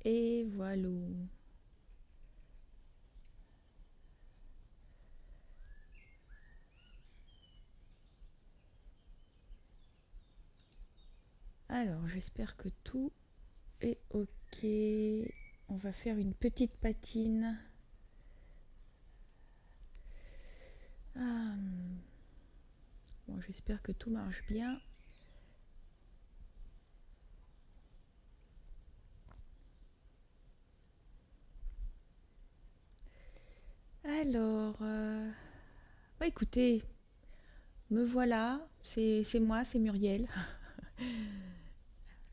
Et voilà. Alors, j'espère que tout est OK. On va faire une petite patine. Ah, bon, j'espère que tout marche bien. Alors, bah, écoutez, me voilà. C'est moi, c'est Muriel.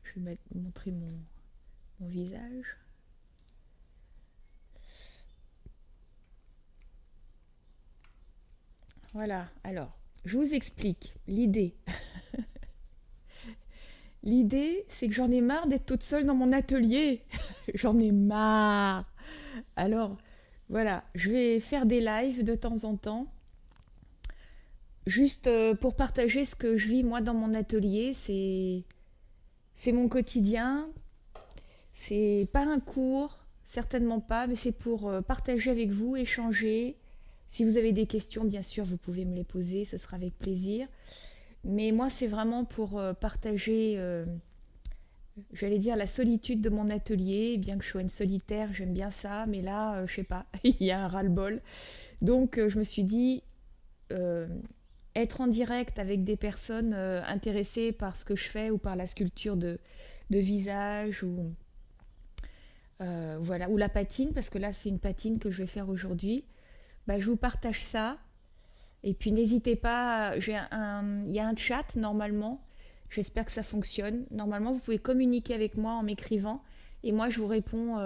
Je vais montrer mon visage. Voilà, alors, je vous explique l'idée. L'idée, c'est que j'en ai marre d'être toute seule dans mon atelier. J'en ai marre. Alors, voilà, je vais faire des lives de temps en temps, juste pour partager ce que je vis moi dans mon atelier. C'est mon quotidien. C'est pas un cours, certainement pas, mais c'est pour partager avec vous, échanger. Si vous avez des questions, bien sûr, vous pouvez me les poser, ce sera avec plaisir. Mais moi, c'est vraiment pour partager, j'allais dire, la solitude de mon atelier. Bien que je sois une solitaire, j'aime bien ça, mais là, je sais pas, il y a un ras-le-bol. Donc, je me suis dit, euh, être en direct avec des personnes intéressées par ce que je fais ou par la sculpture de visage ou voilà, ou la patine, parce que là, c'est une patine que je vais faire aujourd'hui. Bah, je vous partage ça. Et puis n'hésitez pas, il y a un chat normalement. J'espère que ça fonctionne. Normalement, vous pouvez communiquer avec moi en m'écrivant et moi je vous réponds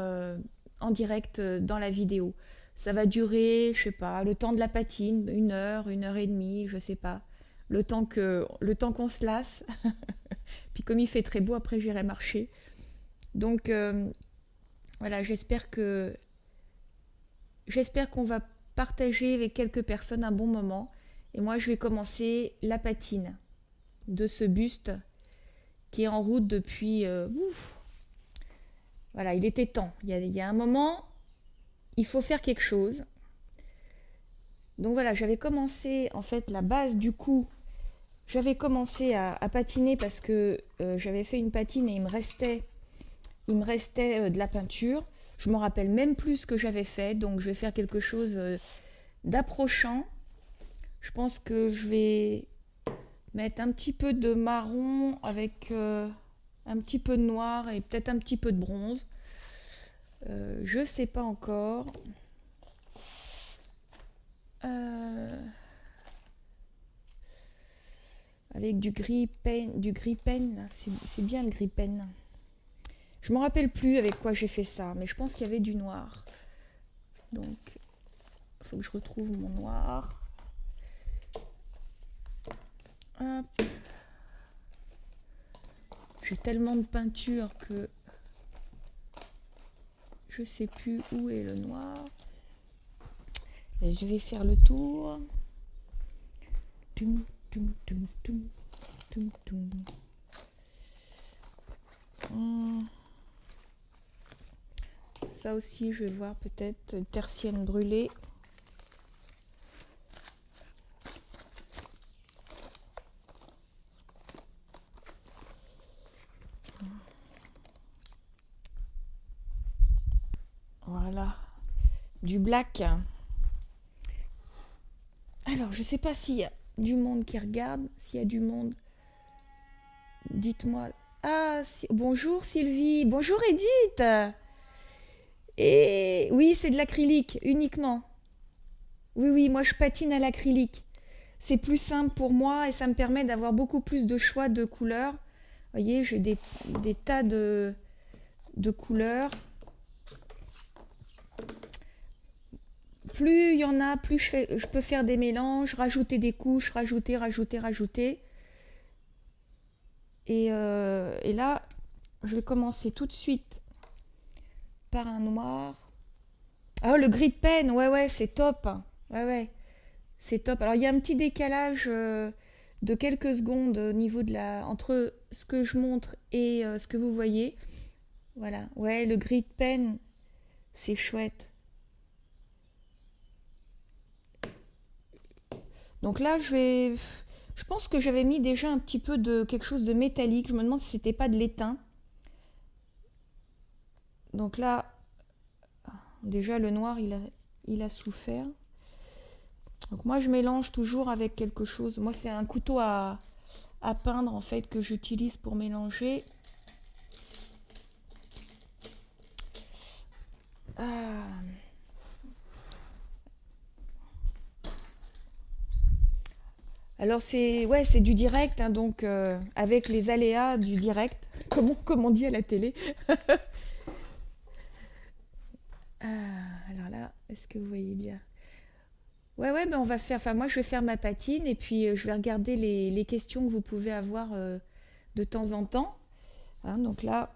en direct dans la vidéo. Ça va durer, je sais pas, le temps de la patine, une heure et demie, je sais pas. Le temps qu'on se lasse. Puis comme il fait très beau, après j'irai marcher. Donc voilà, j'espère qu'on va partager avec quelques personnes un bon moment. Et moi, je vais commencer la patine de ce buste qui est en route depuis. Voilà, il était temps. Il y a un moment, il faut faire quelque chose. Donc voilà, j'avais commencé en fait la base du coup. J'avais commencé à patiner parce que j'avais fait une patine et il me restait de la peinture. Je me rappelle même plus ce que j'avais fait, donc je vais faire quelque chose d'approchant. Je pense que je vais mettre un petit peu de marron avec un petit peu de noir et peut-être un petit peu de bronze. Je sais pas encore. Euh, avec du gris pen, c'est bien le gris pen. Je me rappelle plus avec quoi j'ai fait ça, mais je pense qu'il y avait du noir. Donc, il faut que je retrouve mon noir. Hop. J'ai tellement de peinture que je sais plus où est le noir. Et je vais faire le tour. Toum, toum, toum, toum, toum, toum. Ça aussi, je vais voir peut-être tertienne brûlée. Voilà, du black. Alors, je sais pas s'il y a du monde qui regarde. S'il y a du monde, dites-moi. Ah, bonjour Sylvie. Bonjour Edith. Et oui, c'est de l'acrylique uniquement. Oui, oui, moi je patine à l'acrylique. C'est plus simple pour moi et ça me permet d'avoir beaucoup plus de choix de couleurs. Vous voyez, j'ai des tas de couleurs. Plus il y en a, plus je peux faire des mélanges, rajouter des couches, rajouter. Et là, je vais commencer tout de suite par un noir. Ah, le gris de pen, ouais, ouais, c'est top. Ouais, ouais, c'est top. Alors, il y a un petit décalage de quelques secondes au niveau entre ce que je montre et ce que vous voyez. Voilà. Ouais, le gris de pen, c'est chouette. Donc là, je pense que j'avais mis déjà un petit peu de quelque chose de métallique. Je me demande si c'était pas de l'étain. Donc là, déjà le noir, il a souffert. Donc moi, je mélange toujours avec quelque chose. Moi, c'est un couteau à peindre en fait que j'utilise pour mélanger. Ah. Alors c'est du direct, hein, donc avec les aléas du direct, comme on dit à la télé. Alors là, est-ce que vous voyez bien? Ouais, ben on va faire. Enfin, moi, je vais faire ma patine et puis je vais regarder les questions que vous pouvez avoir de temps en temps. Hein, donc là,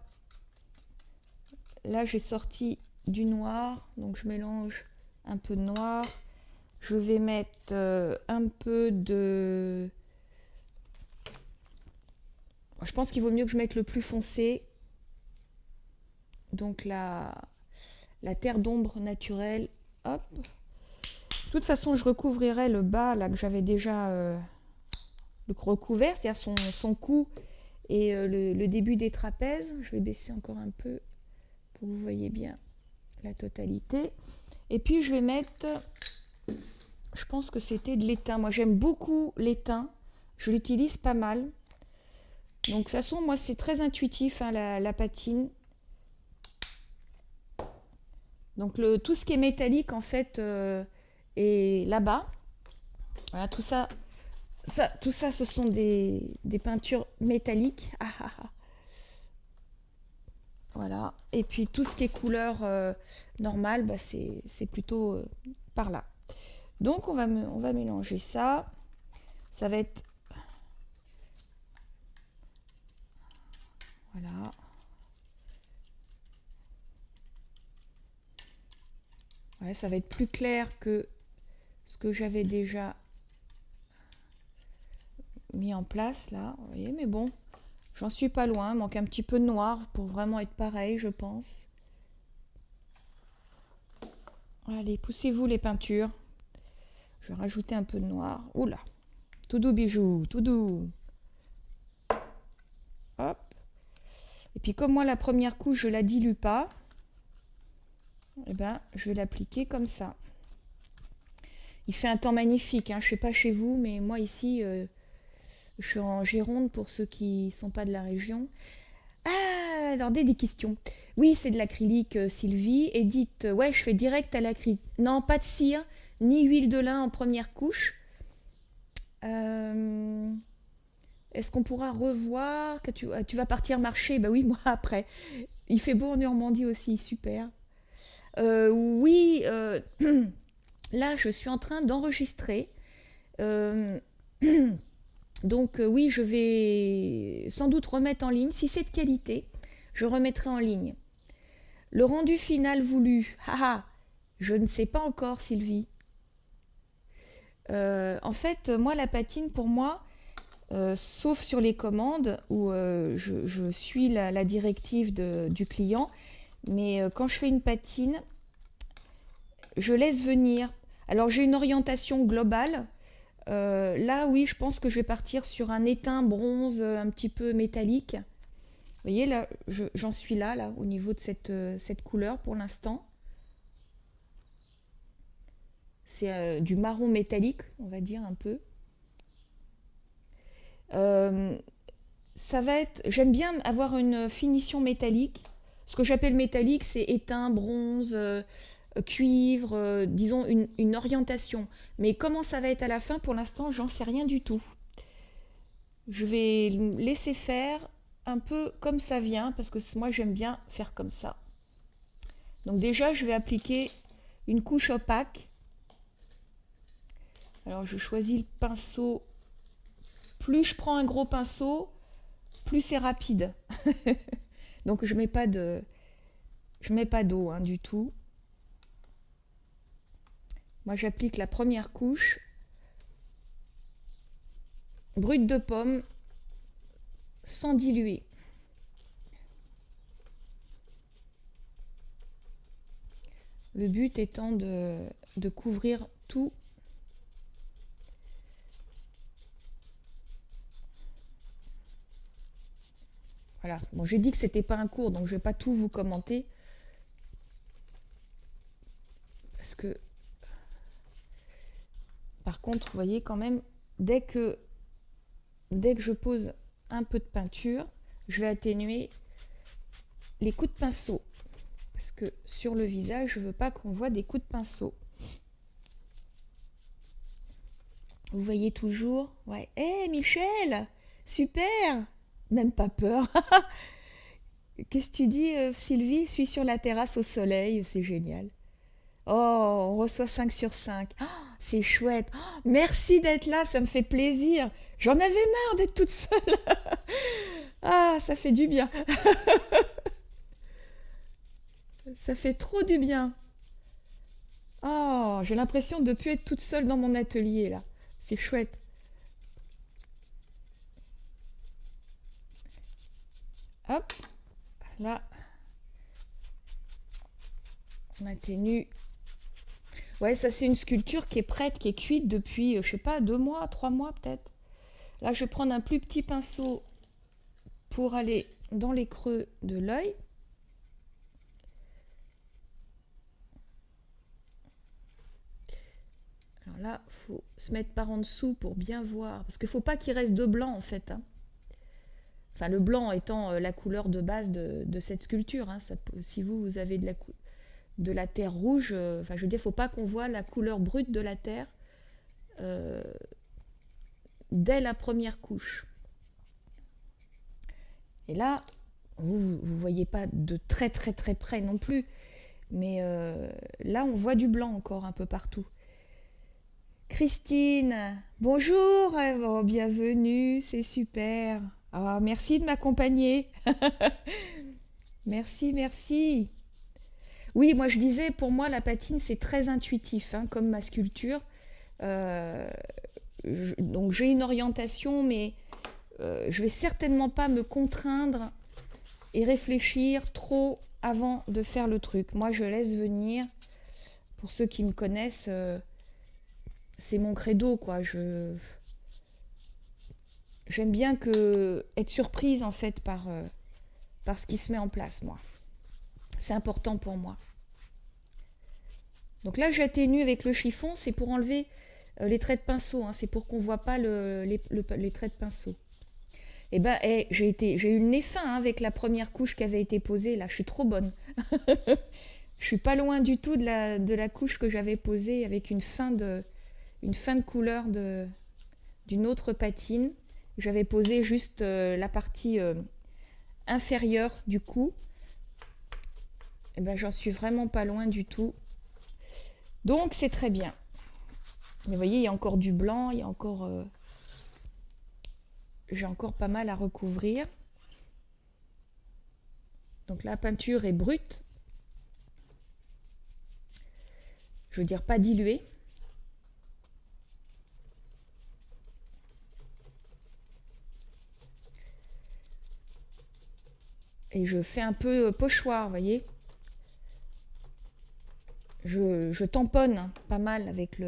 j'ai sorti du noir, donc je mélange un peu de noir. Je vais mettre un peu de. Je pense qu'il vaut mieux que je mette le plus foncé. Donc la terre d'ombre naturelle. Hop. De toute façon, je recouvrirai le bas là que j'avais déjà le recouvert, c'est-à-dire son cou et le début des trapèzes. Je vais baisser encore un peu pour que vous voyez bien la totalité. Et puis je vais mettre, je pense que c'était de l'étain. Moi j'aime beaucoup l'étain, je l'utilise pas mal. Donc de toute façon, moi c'est très intuitif, hein, la patine. Donc tout ce qui est métallique en fait est là-bas. Voilà, tout ça, ce sont des peintures métalliques. Ah, ah, ah. Voilà. Et puis tout ce qui est couleur normale, bah, c'est plutôt par là. Donc on va mélanger ça. Ça va être... Voilà. Ouais, ça va être plus clair que ce que j'avais déjà mis en place là. Vous voyez, mais bon, j'en suis pas loin. Manque un petit peu de noir pour vraiment être pareil, je pense. Allez, poussez-vous les peintures. Je vais rajouter un peu de noir. Oula, tout doux bijou, tout doux. Hop. Et puis comme moi la première couche je la dilue pas, et ben je vais l'appliquer comme ça. Il fait un temps magnifique, hein. Je sais pas chez vous, mais moi ici je suis en Gironde pour ceux qui sont pas de la région. Ah, alors des questions. Oui, c'est de l'acrylique, Sylvie. Et dites, ouais, je fais direct à l'acrylique. Non, pas de cire, ni huile de lin en première couche. Est-ce qu'on pourra revoir que tu vas partir marcher? Bah oui, moi après. Il fait beau en Normandie aussi, super. Oui, là je suis en train d'enregistrer. Euh, donc oui, je vais sans doute remettre en ligne. Si c'est de qualité, je remettrai en ligne. Le rendu final voulu, haha, je ne sais pas encore, Sylvie. En fait, moi, la patine, pour moi, sauf sur les commandes où je suis la directive du client, mais quand je fais une patine, je laisse venir. Alors j'ai une orientation globale. Là, oui, je pense que je vais partir sur un étain bronze un petit peu métallique. Vous voyez, là, j'en suis là, au niveau de cette couleur pour l'instant. C'est du marron métallique, on va dire un peu. Ça va être. J'aime bien avoir une finition métallique. Ce que j'appelle métallique, c'est étain, bronze, cuivre, disons une orientation. Mais comment ça va être à la fin, pour l'instant, j'en sais rien du tout. Je vais laisser faire un peu comme ça vient, parce que moi j'aime bien faire comme ça. Donc déjà, je vais appliquer une couche opaque. Alors je choisis le pinceau. Plus je prends un gros pinceau, plus c'est rapide. Donc je mets pas d'eau hein, du tout. Moi j'applique la première couche brute de pomme sans diluer. Le but étant de couvrir tout. Voilà. Bon, j'ai dit que c'était pas un cours, donc je vais pas tout vous commenter. Parce que, par contre, vous voyez quand même, dès que je pose un peu de peinture, je vais atténuer les coups de pinceau. Parce que sur le visage, je veux pas qu'on voit des coups de pinceau. Vous voyez toujours? Ouais. Hé, Michel! Super! Même pas peur. Qu'est-ce que tu dis, Sylvie? Je suis sur la terrasse au soleil, c'est génial. Oh, on reçoit 5 sur 5. Oh, c'est chouette. Oh, merci d'être là, ça me fait plaisir. J'en avais marre d'être toute seule. Ah, ça fait du bien. Ça fait trop du bien. Oh, j'ai l'impression de ne plus être toute seule dans mon atelier, là. C'est chouette. Hop, là. On atténue. Ouais, ça c'est une sculpture qui est prête, qui est cuite depuis, je sais pas, 2 mois, 3 mois peut-être. Là, je vais prendre un plus petit pinceau pour aller dans les creux de l'œil. Alors là, il faut se mettre par en dessous pour bien voir, parce qu'il ne faut pas qu'il reste de blanc en fait. Hein. Enfin, le blanc étant la couleur de base de cette sculpture. Hein. Ça, si vous avez de la terre rouge, enfin je veux dire, il ne faut pas qu'on voit la couleur brute de la terre dès la première couche. Et là, vous ne voyez pas de très très très près non plus, mais là on voit du blanc encore un peu partout. Christine, bonjour, oh, bienvenue, c'est super. Ah, merci de m'accompagner. Merci, merci. Oui, moi je disais, pour moi la patine c'est très intuitif, hein, comme ma sculpture. Donc j'ai une orientation, mais je vais certainement pas me contraindre et réfléchir trop avant de faire le truc. Moi je laisse venir. Pour ceux qui me connaissent, c'est mon credo, quoi. J'aime bien être surprise en fait par ce qui se met en place, moi. C'est important pour moi. Donc là, j'atténue avec le chiffon, c'est pour enlever les traits de pinceau, hein, c'est pour qu'on ne voit pas les traits de pinceau. Et ben, j'ai eu le nez fin hein, avec la première couche qui avait été posée, là, je suis trop bonne. Je suis pas loin du tout de la couche que j'avais posée avec une fin de couleur d'une autre patine. J'avais posé juste la partie inférieure du cou. Et ben, j'en suis vraiment pas loin du tout. Donc c'est très bien. Mais vous voyez, il y a encore du blanc, il y a encore j'ai encore pas mal à recouvrir. Donc la peinture est brute. Je veux dire pas diluée. Et je fais un peu pochoir, vous voyez. Je tamponne hein, pas mal avec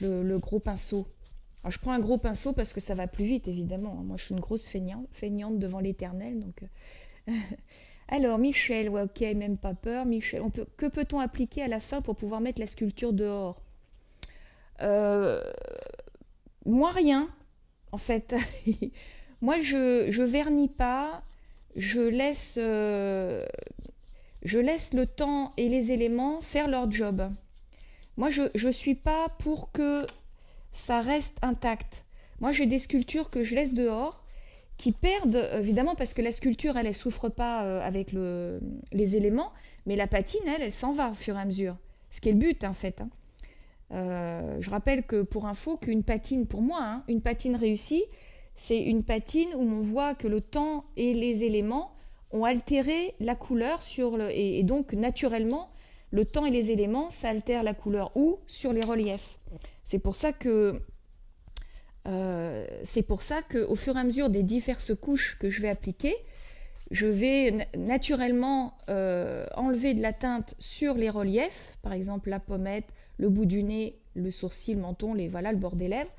le gros pinceau. Alors, je prends un gros pinceau parce que ça va plus vite, évidemment. Moi, je suis une grosse feignante devant l'éternel. Donc... Alors, Michel, ouais, ok, même pas peur. Michel, que peut-on appliquer à la fin pour pouvoir mettre la sculpture dehors? Moi, rien, en fait. Moi, je vernis pas. Je laisse le temps et les éléments faire leur job. Moi, je suis pas pour que ça reste intact. Moi, j'ai des sculptures que je laisse dehors, qui perdent, évidemment, parce que la sculpture, elle souffre pas avec les éléments, mais la patine, elle s'en va au fur et à mesure. Ce qui est le but, en fait. Hein. Je rappelle que, pour info, qu'une patine, pour moi, hein, une patine réussie, c'est une patine où on voit que le temps et les éléments ont altéré la couleur et donc naturellement le temps et les éléments ça altère la couleur ou sur les reliefs. C'est pour ça que au fur et à mesure des diverses couches que je vais appliquer, je vais naturellement enlever de la teinte sur les reliefs, par exemple la pommette, le bout du nez, le sourcil, le menton, voilà, le bord des lèvres.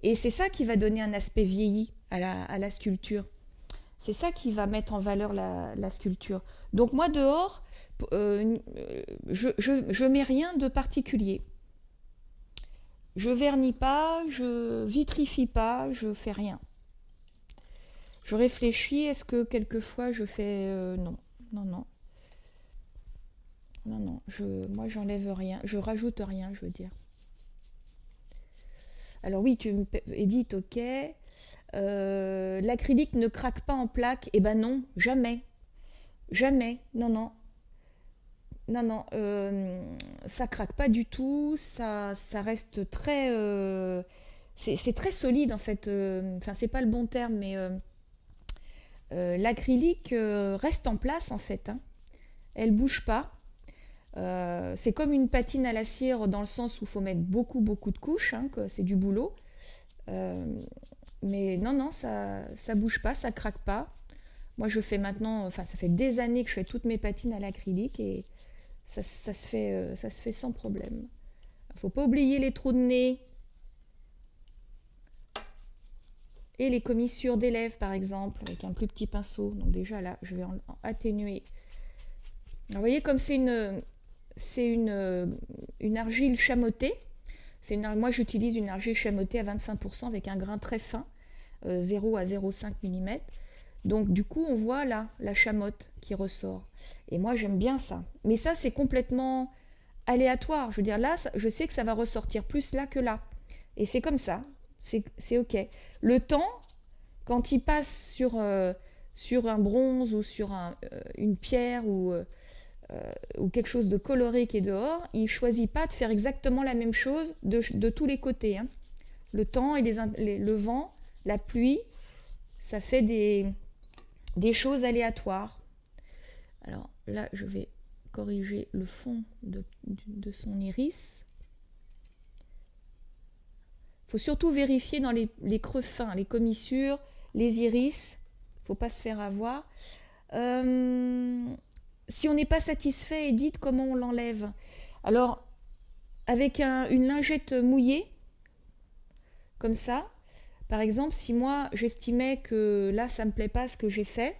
Et c'est ça qui va donner un aspect vieilli à la sculpture. C'est ça qui va mettre en valeur la sculpture. Donc moi dehors, je mets rien de particulier. Je vernis pas, je vitrifie pas, je fais rien. Je réfléchis, est-ce que quelquefois je fais... non, non, non. Non, non, moi j'enlève rien, je rajoute rien, je veux dire. Alors oui, tu Edith, ok. L'acrylique ne craque pas en plaques. Eh ben non, jamais. Jamais, non, non. Non, non, ça craque pas du tout, ça reste très... c'est très solide en fait. Enfin, c'est pas le bon terme, mais l'acrylique reste en place en fait. Hein. Elle bouge pas. C'est comme une patine à la cire dans le sens où il faut mettre beaucoup de couches, hein, que c'est du boulot. Mais non, non, ça bouge pas, ça craque pas. Moi je fais maintenant, enfin ça fait des années que je fais toutes mes patines à l'acrylique et ça se fait sans problème. Il faut pas oublier les trous de nez et les commissures des lèvres par exemple, avec un plus petit pinceau. Donc déjà là, je vais en atténuer. Alors, vous voyez comme c'est une argile chamotée. Moi j'utilise une argile chamotée à 25% avec un grain très fin, 0 à 0,5 mm. Donc du coup on voit là la chamotte qui ressort. Et moi j'aime bien ça. Mais ça c'est complètement aléatoire. Je veux dire là, je sais que ça va ressortir plus là que là. Et c'est comme ça. C'est ok. Le temps, quand il passe sur un bronze ou sur une pierre ou quelque chose de coloré qui est dehors, il ne choisit pas de faire exactement la même chose de tous les côtés. Hein. Le temps et le vent, la pluie, ça fait des choses aléatoires. Alors là, je vais corriger le fond de son iris. Il faut surtout vérifier dans les creux fins, les commissures, les iris. Il ne faut pas se faire avoir. Si on n'est pas satisfait, Edith, comment on l'enlève? Alors, avec une lingette mouillée, comme ça, par exemple, si moi j'estimais que là ça ne me plaît pas ce que j'ai fait,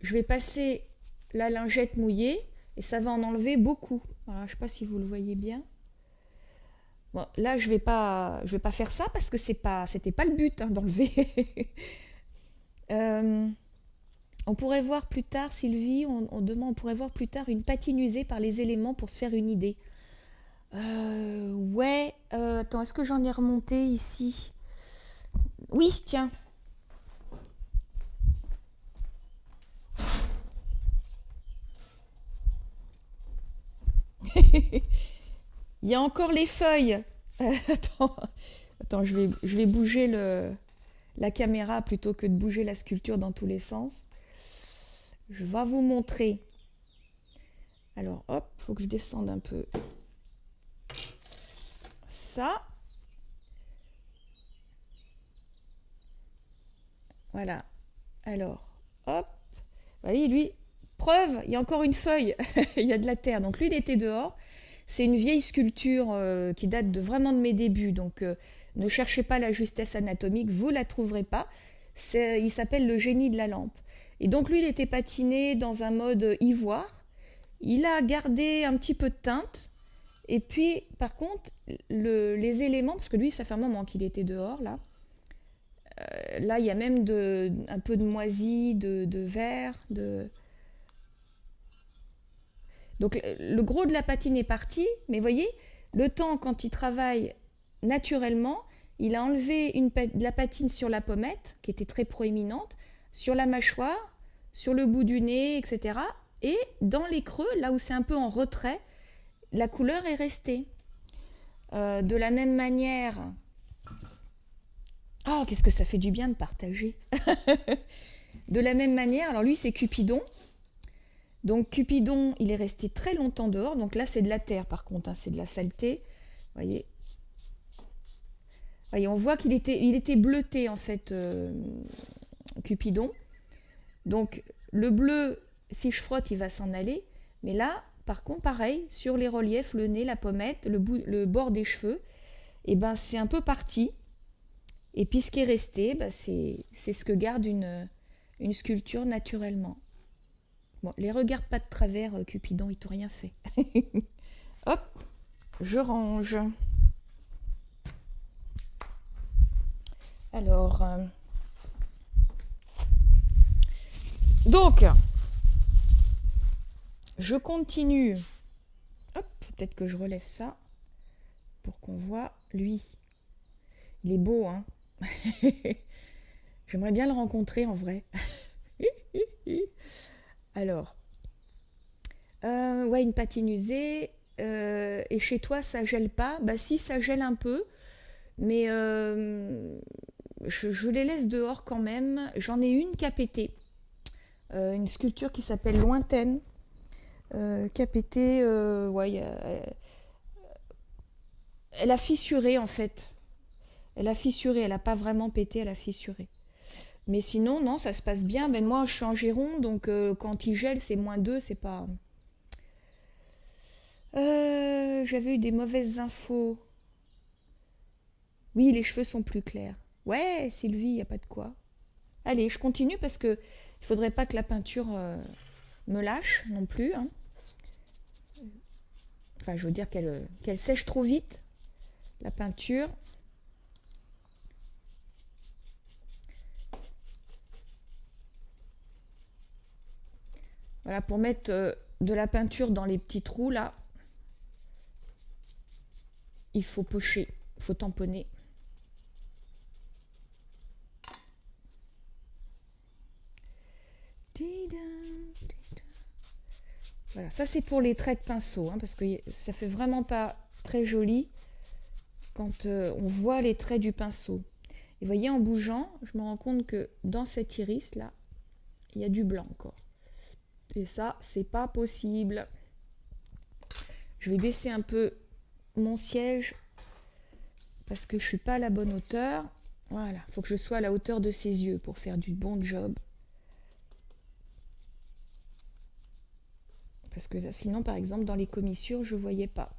je vais passer la lingette mouillée et ça va en enlever beaucoup. Voilà, je ne sais pas si vous le voyez bien. Bon, là je vais pas faire ça parce que c'était pas le but hein, d'enlever. On pourrait voir plus tard, Sylvie, on pourrait voir plus tard une patine usée par les éléments pour se faire une idée. Ouais, attends, est-ce que j'en ai remonté ici? Oui, tiens. Il y a encore les feuilles. Attends, je vais bouger la caméra plutôt que de bouger la sculpture dans tous les sens. Je vais vous montrer. Alors, hop, il faut que je descende un peu. Ça. Voilà. Alors, hop. Vous voyez, lui, preuve, il y a encore une feuille. Il y a de la terre. Donc lui, il était dehors. C'est une vieille sculpture qui date vraiment de mes débuts. Donc, ne cherchez pas la justesse anatomique, vous ne la trouverez pas. Il s'appelle le génie de la lampe. Et donc lui, il était patiné dans un mode ivoire. Il a gardé un petit peu de teinte. Et puis, par contre, les éléments, parce que lui, ça fait un moment qu'il était dehors, là. Là, il y a même un peu de moisi, de vert. Donc, le gros de la patine est parti. Mais voyez, le temps, quand il travaille naturellement, il a enlevé de la patine sur la pommette, qui était très proéminente, sur la mâchoire, sur le bout du nez, etc. Et dans les creux, là où c'est un peu en retrait, la couleur est restée. De la même manière... Oh, qu'est-ce que ça fait du bien de partager. De la même manière, alors lui c'est Cupidon. Donc Cupidon, il est resté très longtemps dehors. Donc là c'est de la terre par contre, hein, c'est de la saleté. Voyez, on voit qu'il était bleuté en fait, Cupidon. Donc le bleu, si je frotte, il va s'en aller. Mais là, par contre, pareil, sur les reliefs, le nez, la pommette, le bord des cheveux, et ben c'est un peu parti. Et puis ce qui est resté, ben, c'est ce que garde une sculpture naturellement. Bon, les regarde pas de travers, Cupidon, il t'a rien fait. Hop, je range. Alors, donc, je continue. Hop, peut-être que je relève ça pour qu'on voit lui. Il est beau, hein. J'aimerais bien le rencontrer en vrai. Alors, ouais, une patine usée. Et chez toi, ça gèle pas? Bah si, ça gèle un peu, mais je les laisse dehors quand même. J'en ai une qui a pété. Une sculpture qui s'appelle Lointaine, qui a pété. Ouais, elle a fissuré en fait. Elle a fissuré, elle n'a pas vraiment pété, elle a fissuré. Mais sinon, non, ça se passe bien. Ben, moi, je suis en Gironde, donc quand il gèle, c'est -2, c'est pas... J'avais eu des mauvaises infos. Oui, les cheveux sont plus clairs. Ouais, Sylvie, il n'y a pas de quoi. Allez, je continue parce que il faudrait pas que la peinture me lâche non plus. Hein. Enfin, je veux dire qu'elle sèche trop vite, la peinture. Voilà, pour mettre de la peinture dans les petits trous, là, il faut pocher, il faut tamponner. Voilà, ça c'est pour les traits de pinceau, hein, parce que ça fait vraiment pas très joli quand on voit les traits du pinceau. Et vous voyez, en bougeant, je me rends compte que dans cet iris là, il y a du blanc encore. Et ça, c'est pas possible. Je vais baisser un peu mon siège parce que je suis pas à la bonne hauteur. Voilà, il faut que je sois à la hauteur de ses yeux pour faire du bon job. Parce que sinon, par exemple, dans les commissures, je ne voyais pas.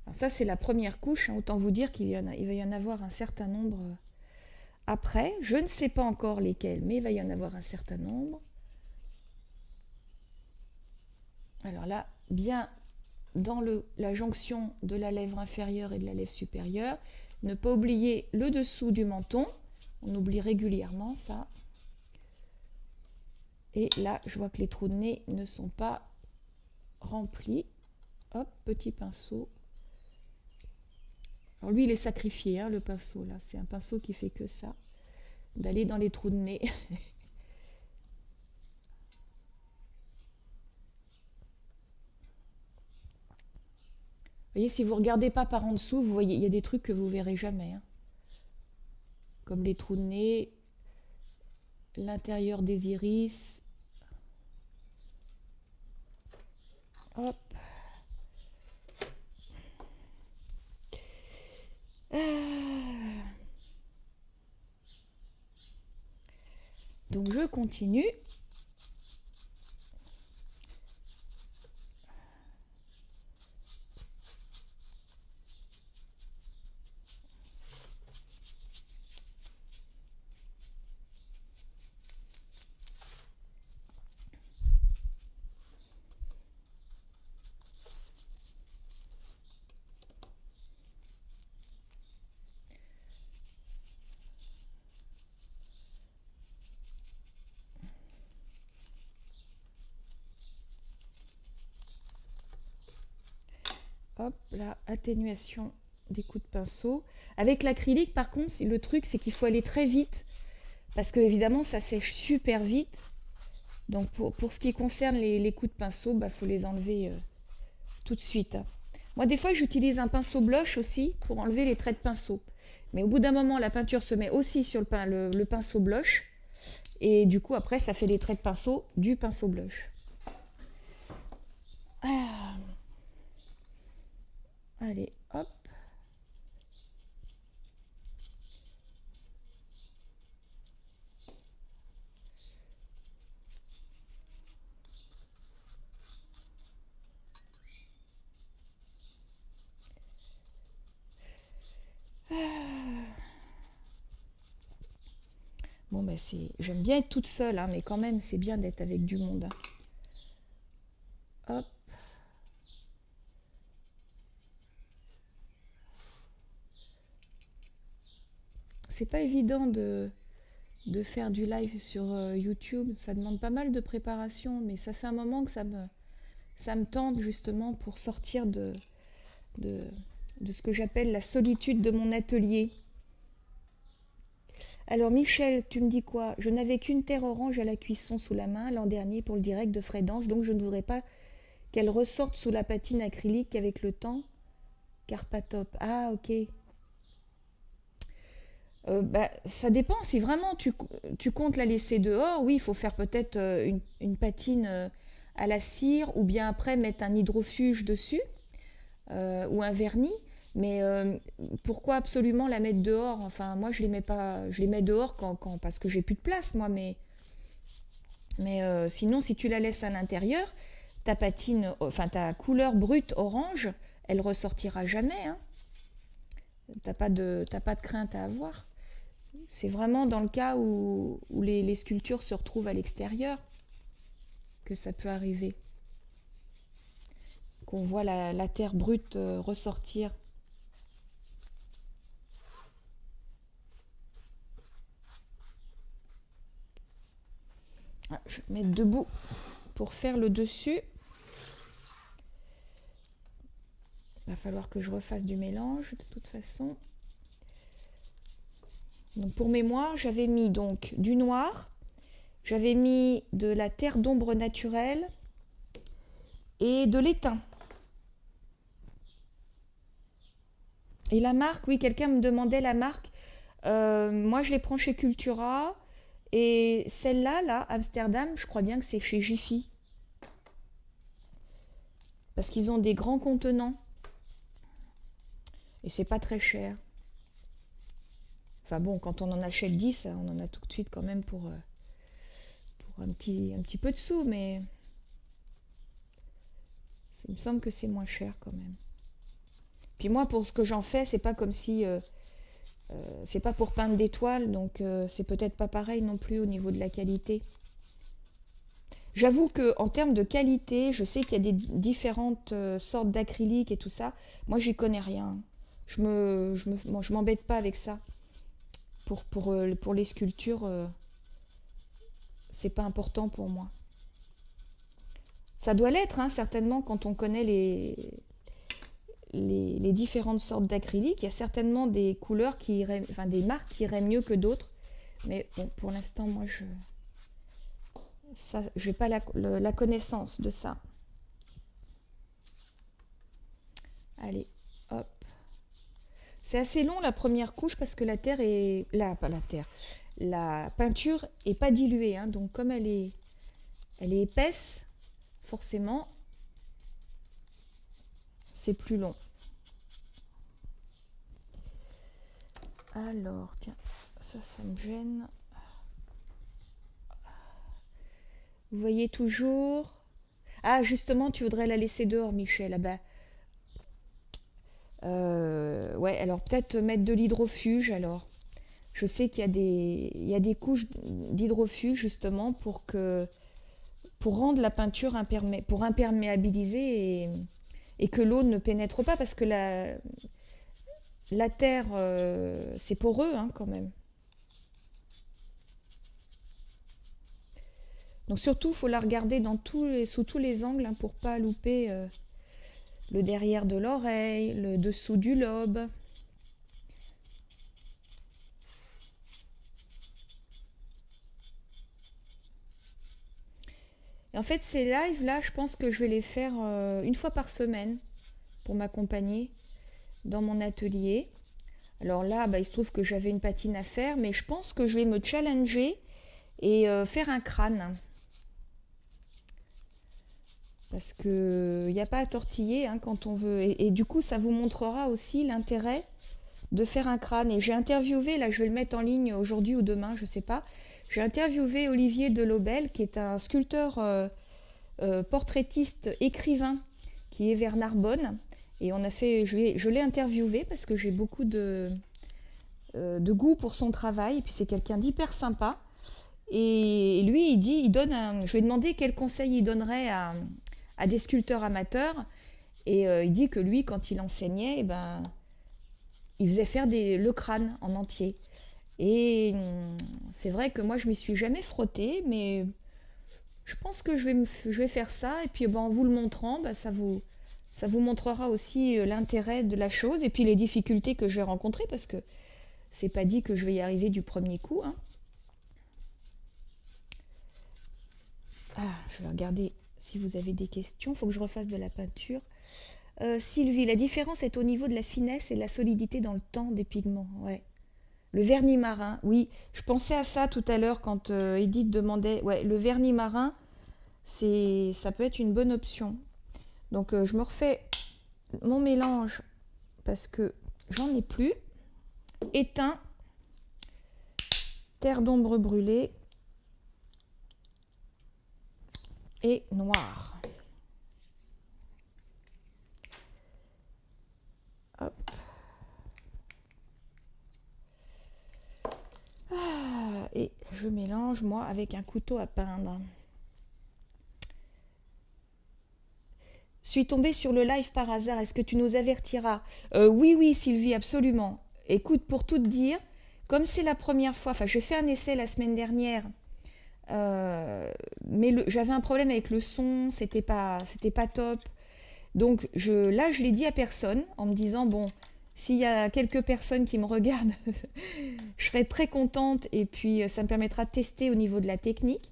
Alors ça, c'est la première couche. Hein. Autant vous dire qu'il va y en avoir un certain nombre après. Je ne sais pas encore lesquels, mais il va y en avoir un certain nombre. Alors là, bien dans la jonction de la lèvre inférieure et de la lèvre supérieure. Ne pas oublier le dessous du menton. On oublie régulièrement ça. Et là, je vois que les trous de nez ne sont pas remplis. Hop, petit pinceau. Alors lui, il est sacrifié, hein, le pinceau. Là, c'est un pinceau qui fait que ça. D'aller dans les trous de nez. Vous voyez, si vous ne regardez pas par en dessous, vous voyez, il y a des trucs que vous ne verrez jamais. Hein. Comme les trous de nez, l'intérieur des iris. Hop. Donc je continue. Hop, la atténuation des coups de pinceau. Avec l'acrylique, par contre, le truc, c'est qu'il faut aller très vite. Parce que, évidemment, ça sèche super vite. Donc, pour ce qui concerne les coups de pinceau, bah, faut les enlever tout de suite. Hein. Moi, des fois, j'utilise un pinceau blush aussi pour enlever les traits de pinceau. Mais au bout d'un moment, la peinture se met aussi sur le pinceau blush. Et du coup, après, ça fait les traits de pinceau du pinceau blush. Ah, allez, hop. Bon, ben j'aime bien être toute seule, hein, mais quand même, c'est bien d'être avec du monde, hein. Hop. C'est pas évident de faire du live sur YouTube. Ça demande pas mal de préparation, mais ça fait un moment que ça me tente justement pour sortir de, de ce que j'appelle la solitude de mon atelier. Alors Michel, tu me dis quoi? Je n'avais qu'une terre orange à la cuisson sous la main l'an dernier pour le direct de Frédange, donc je ne voudrais pas qu'elle ressorte sous la patine acrylique avec le temps, car pas top. Ah ok. Bah, ça dépend, si vraiment tu comptes la laisser dehors, oui, il faut faire peut-être une patine à la cire, ou bien après mettre un hydrofuge dessus, ou un vernis. Mais pourquoi absolument la mettre dehors? Enfin, moi, je les mets pas, je les mets dehors parce que j'ai plus de place, moi. Mais sinon, si tu la laisses à l'intérieur, ta patine, enfin ta couleur brute orange, elle ressortira jamais, hein. T'as pas de crainte à avoir. C'est vraiment dans le cas où les sculptures se retrouvent à l'extérieur que ça peut arriver, qu'on voit la terre brute ressortir. Ah, je vais me mettre debout pour faire le dessus. Il va falloir que je refasse du mélange de toute façon. Donc pour mémoire, j'avais mis donc du noir, j'avais mis de la terre d'ombre naturelle et de l'étain. Et la marque, oui, quelqu'un me demandait la marque. Moi, je les prends chez Cultura. Et celle-là, là, Amsterdam, je crois bien que c'est chez Jiffy. Parce qu'ils ont des grands contenants. Et c'est pas très cher. Enfin bon, quand on en achète 10, on en a tout de suite quand même pour un petit peu de sous, mais il me semble que c'est moins cher quand même. Puis moi, pour ce que j'en fais, c'est pas comme si c'est pas pour peindre des toiles, donc c'est peut-être pas pareil non plus au niveau de la qualité. J'avoue que en termes de qualité, je sais qu'il y a des différentes sortes d'acrylique et tout ça. Moi, j'y connais rien. Je m'embête pas avec ça. Pour les sculptures, c'est pas important pour moi. Ça doit l'être, hein, certainement, quand on connaît les différentes sortes d'acrylique. Il y a certainement des couleurs enfin des marques qui iraient mieux que d'autres. Mais bon, pour l'instant, moi, je n'ai pas la connaissance de ça. Allez, hop. C'est assez long la première couche parce que la terre est... pas la terre. La peinture est pas diluée, hein, donc comme elle est épaisse, forcément, c'est plus long. Alors, tiens, ça me gêne. Vous voyez toujours... Ah, justement, tu voudrais la laisser dehors, Michel. Ah bah, ouais, alors peut-être mettre de l'hydrofuge, alors. Je sais qu'il y a des couches d'hydrofuge, justement, pour rendre la peinture pour imperméabiliser et que l'eau ne pénètre pas, parce que la terre, c'est poreux, hein, quand même. Donc surtout, il faut la regarder sous tous les angles, hein, pour pas louper le derrière de l'oreille, le dessous du lobe. Et en fait, ces lives-là, je pense que je vais les faire une fois par semaine pour m'accompagner dans mon atelier. Alors là, bah, il se trouve que j'avais une patine à faire, mais je pense que je vais me challenger et faire un crâne. Parce que il n'y a pas à tortiller hein, quand on veut. Et du coup, ça vous montrera aussi l'intérêt de faire un crâne. Et j'ai interviewé, là je vais le mettre en ligne aujourd'hui ou demain, je sais pas. J'ai interviewé Olivier Delobel, qui est un sculpteur portraitiste écrivain qui est vers Narbonne. Et on a fait, je l'ai interviewé parce que j'ai beaucoup de goût pour son travail. Et puis c'est quelqu'un d'hyper sympa. Et lui, il dit, je lui ai demandé quel conseil il donnerait à des sculpteurs amateurs. Et il dit que lui, quand il enseignait, eh ben, il faisait faire le crâne en entier. Et c'est vrai que moi, je m'y suis jamais frottée, mais je pense que je vais faire ça. Et puis, en vous le montrant, bah, ça vous montrera aussi l'intérêt de la chose et puis les difficultés que je vais rencontrer, parce que c'est pas dit que je vais y arriver du premier coup. Hein. Ah, je vais regarder si vous avez des questions. Il faut que je refasse de la peinture. Sylvie, la différence est au niveau de la finesse et de la solidité dans le temps des pigments. Ouais. Le vernis marin, oui. Je pensais à ça tout à l'heure quand Edith demandait. Ouais, le vernis marin, ça peut être une bonne option. Donc je me refais mon mélange parce que j'en ai plus. Éteint, terre d'ombre brûlée et noir. Hop. Et je mélange moi avec un couteau à peindre. Suis tombée sur le live par hasard, est-ce que tu nous avertiras? Oui Sylvie, absolument. Écoute, pour tout te dire, comme c'est la première fois, enfin j'ai fait un essai la semaine dernière, mais j'avais un problème avec le son, c'était pas top. Donc là je l'ai dit à personne en me disant bon, s'il y a quelques personnes qui me regardent, je serai très contente et puis ça me permettra de tester au niveau de la technique.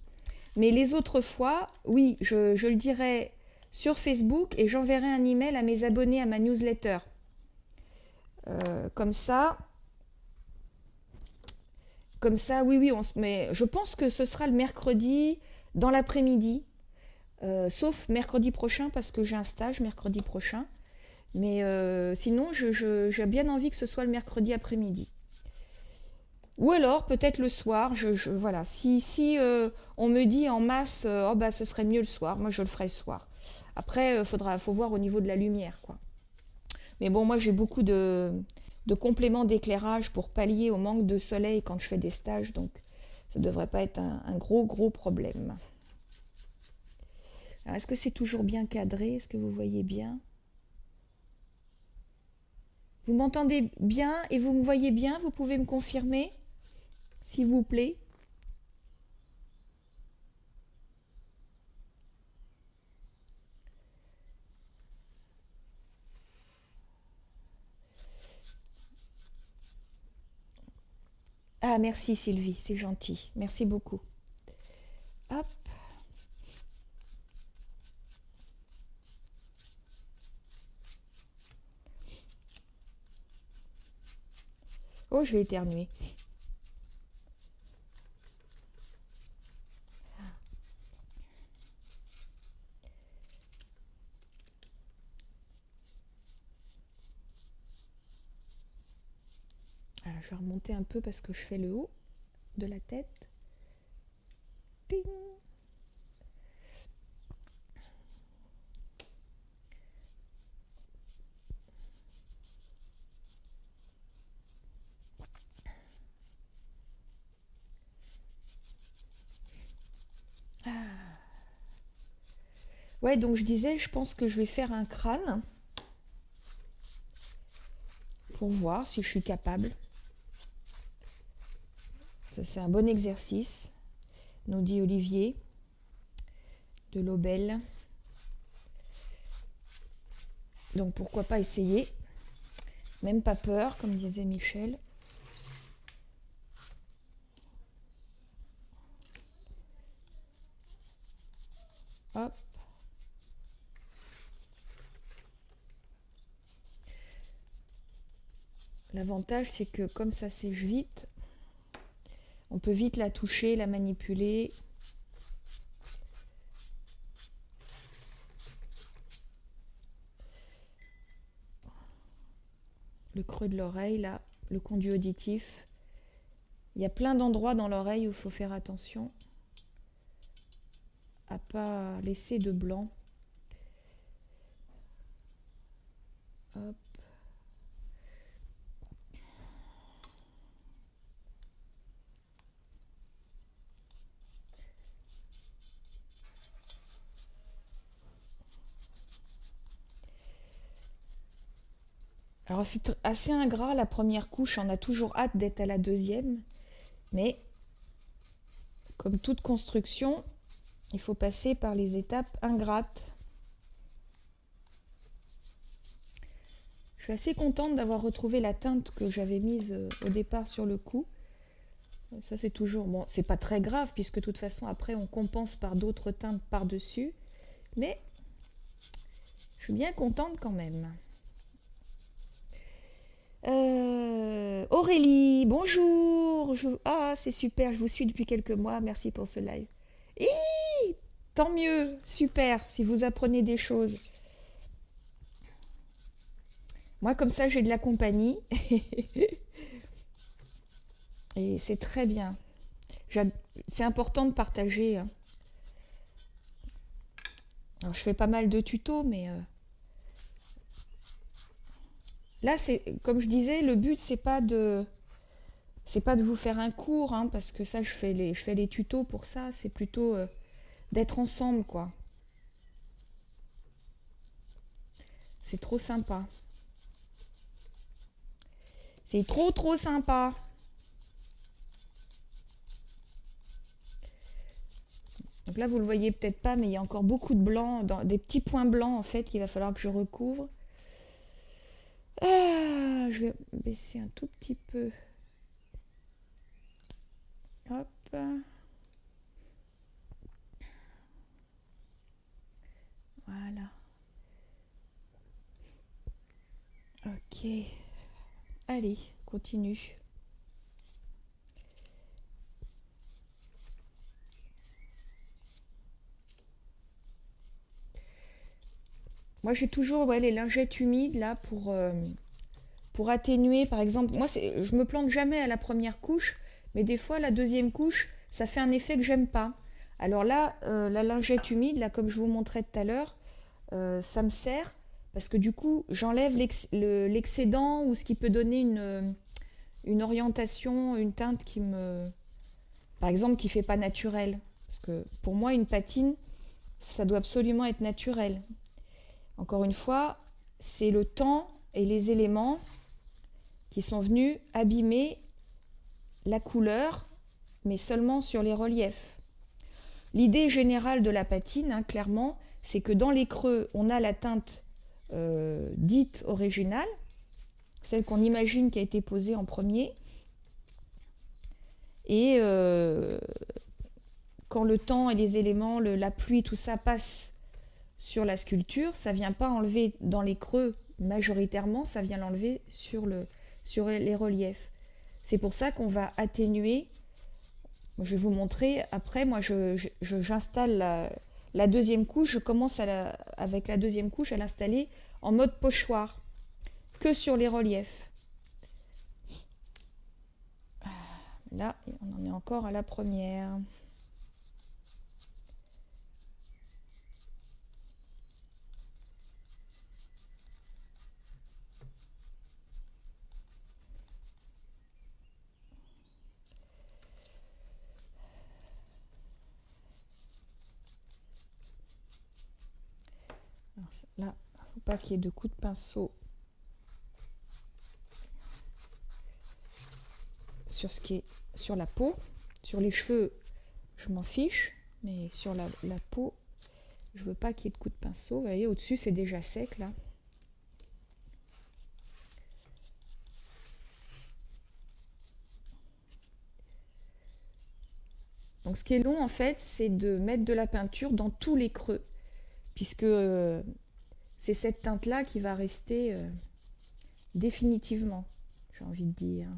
Mais les autres fois, oui, je le dirai sur Facebook et j'enverrai un email à mes abonnés à ma newsletter. Comme ça, oui, on se met. Je pense que ce sera le mercredi dans l'après-midi, sauf mercredi prochain parce que j'ai un stage mercredi prochain. Mais sinon, j'ai bien envie que ce soit le mercredi après-midi. Ou alors peut-être le soir. Voilà. Si on me dit en masse, oh bah ce serait mieux le soir. Moi, je le ferai le soir. Après, faut voir au niveau de la lumière, quoi. Mais bon, moi, j'ai beaucoup de compléments d'éclairage pour pallier au manque de soleil quand je fais des stages, donc ça ne devrait pas être un gros problème. Alors, est-ce que c'est toujours bien cadré? Est-ce que vous voyez bien? Vous m'entendez bien et vous me voyez bien? Vous pouvez me confirmer, s'il vous plaît? Ah, merci Sylvie, c'est gentil. Merci beaucoup. Hop. Oh, je vais éternuer. Alors, je vais remonter un peu parce que je fais le haut de la tête. Ping. Ouais, donc je disais, je pense que je vais faire un crâne pour voir si je suis capable. Ça, c'est un bon exercice, nous dit Olivier Delobel. Donc pourquoi pas essayer? Même pas peur, comme disait Michel. Hop. L'avantage, c'est que comme ça sèche vite, on peut vite la toucher, la manipuler. le creux de l'oreille, là, le conduit auditif. Il y a plein d'endroits dans l'oreille où il faut faire attention à ne pas laisser de blanc. Hop. Alors c'est assez ingrat la première couche, on a toujours hâte d'être à la deuxième, mais comme toute construction, il faut passer par les étapes ingrates. Je suis assez contente d'avoir retrouvé la teinte que j'avais mise au départ sur le cou. Ça c'est toujours, bon, c'est pas très grave puisque de toute façon après on compense par d'autres teintes par-dessus, mais je suis bien contente quand même. Aurélie, bonjour. Ah, c'est super, je vous suis depuis quelques mois. Merci pour ce live. Tant mieux, super, si vous apprenez des choses. Moi, comme ça, j'ai de la compagnie. Et c'est très bien. C'est important de partager. Hein. Alors, je fais pas mal de tutos, mais... Là, c'est comme je disais, le but c'est pas de vous faire un cours, hein, parce que ça je fais les tutos pour ça. C'est plutôt d'être ensemble, quoi. C'est trop sympa. C'est trop sympa. Donc là, vous le voyez peut-être pas, mais il y a encore beaucoup de blanc, des petits points blancs en fait qu'il va falloir que je recouvre. Ah, je vais baisser un tout petit peu. Hop. Voilà. Ok. Allez, continue. Moi, j'ai toujours les lingettes humides là pour atténuer. Par exemple, moi, je me plante jamais à la première couche, mais des fois, la deuxième couche, ça fait un effet que j'aime pas. Alors là, la lingette humide, là, comme je vous montrais tout à l'heure, ça me sert parce que du coup, j'enlève l'excédent ou ce qui peut donner une orientation, une teinte par exemple, qui fait pas naturel. Parce que pour moi, une patine, ça doit absolument être naturel. Encore une fois, c'est le temps et les éléments qui sont venus abîmer la couleur, mais seulement sur les reliefs. L'idée générale de la patine, hein, clairement, c'est que dans les creux, on a la teinte dite originale, celle qu'on imagine qui a été posée en premier. Et quand le temps et les éléments, la pluie, tout ça passe sur la sculpture, ça ne vient pas enlever dans les creux majoritairement, ça vient l'enlever sur les reliefs. C'est pour ça qu'on va atténuer. Je vais vous montrer. Après, moi, j'installe la deuxième couche. Je commence avec la deuxième couche à l'installer en mode pochoir, que sur les reliefs. Là, on en est encore à la première. Alors, là, il ne faut pas qu'il y ait de coups de pinceau sur la peau. Sur les cheveux, je m'en fiche, mais sur la peau, je veux pas qu'il y ait de coups de pinceau. Vous voyez, au-dessus, c'est déjà sec, là. Donc, ce qui est long, en fait, c'est de mettre de la peinture dans tous les creux, puisque c'est cette teinte-là qui va rester définitivement, j'ai envie de dire.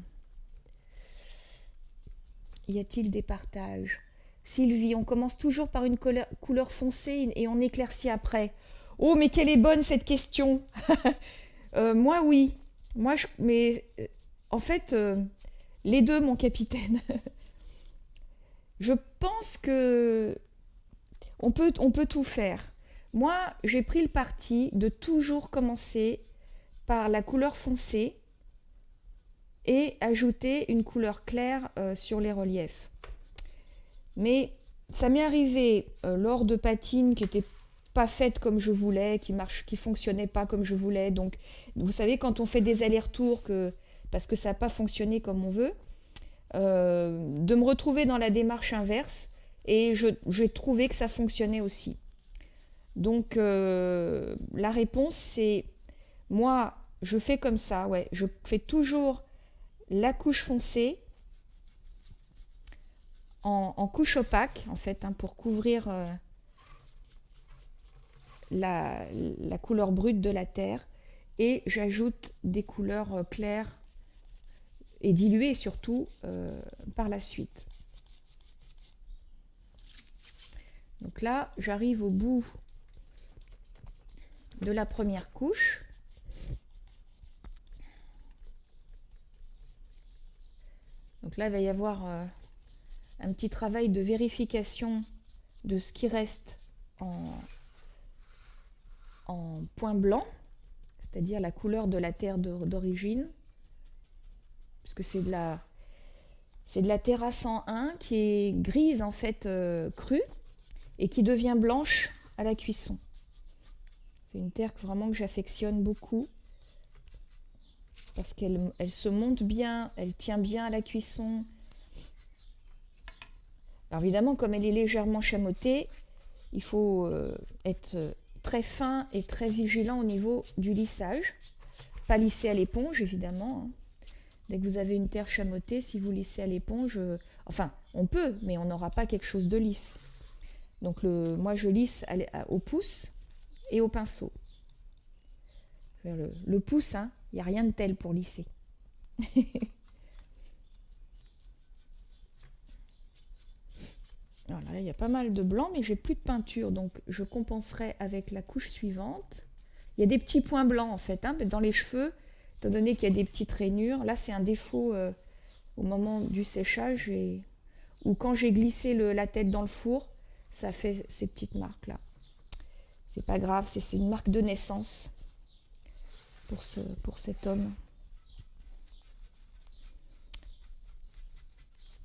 Y a-t-il des partages? Sylvie, on commence toujours par une couleur foncée et on éclaircit après. Oh, mais quelle est bonne cette question. Moi, oui. Mais en fait, les deux, mon capitaine. Je pense que on peut tout faire. Moi, j'ai pris le parti de toujours commencer par la couleur foncée et ajouter une couleur claire sur les reliefs. Mais ça m'est arrivé lors de patines qui n'étaient pas faites comme je voulais, qui fonctionnaient pas comme je voulais. Donc, vous savez, quand on fait des allers-retours parce que ça n'a pas fonctionné comme on veut, de me retrouver dans la démarche inverse et j'ai trouvé que ça fonctionnait aussi. Donc, la réponse, c'est moi, je fais comme ça, ouais, je fais toujours la couche foncée en couche opaque, en fait, hein, pour couvrir la couleur brute de la terre. Et j'ajoute des couleurs claires et diluées surtout par la suite. Donc là, j'arrive au bout de la première couche. Donc là, il va y avoir un petit travail de vérification de ce qui reste en point blanc, c'est-à-dire la couleur de la terre d'origine, puisque c'est de la terrasse en 1 qui est grise en fait crue et qui devient blanche à la cuisson. C'est une terre vraiment que j'affectionne beaucoup parce qu'elle se monte bien, elle tient bien à la cuisson. Alors évidemment, comme elle est légèrement chamottée, il faut être très fin et très vigilant au niveau du lissage. Pas lisser à l'éponge, évidemment. Dès que vous avez une terre chamottée, si vous lissez à l'éponge, enfin, on peut, mais on n'aura pas quelque chose de lisse. Donc moi, je lisse au pouce et au pinceau. Le pouce, hein, il n'y a rien de tel pour lisser. Voilà, il y a pas mal de blanc, mais j'ai plus de peinture, donc je compenserai avec la couche suivante. Il y a des petits points blancs en fait, hein, dans les cheveux, étant donné qu'il y a des petites rainures. Là, c'est un défaut au moment du séchage ou quand j'ai glissé la tête dans le four, ça fait ces petites marques là. C'est pas grave, c'est une marque de naissance pour cet homme.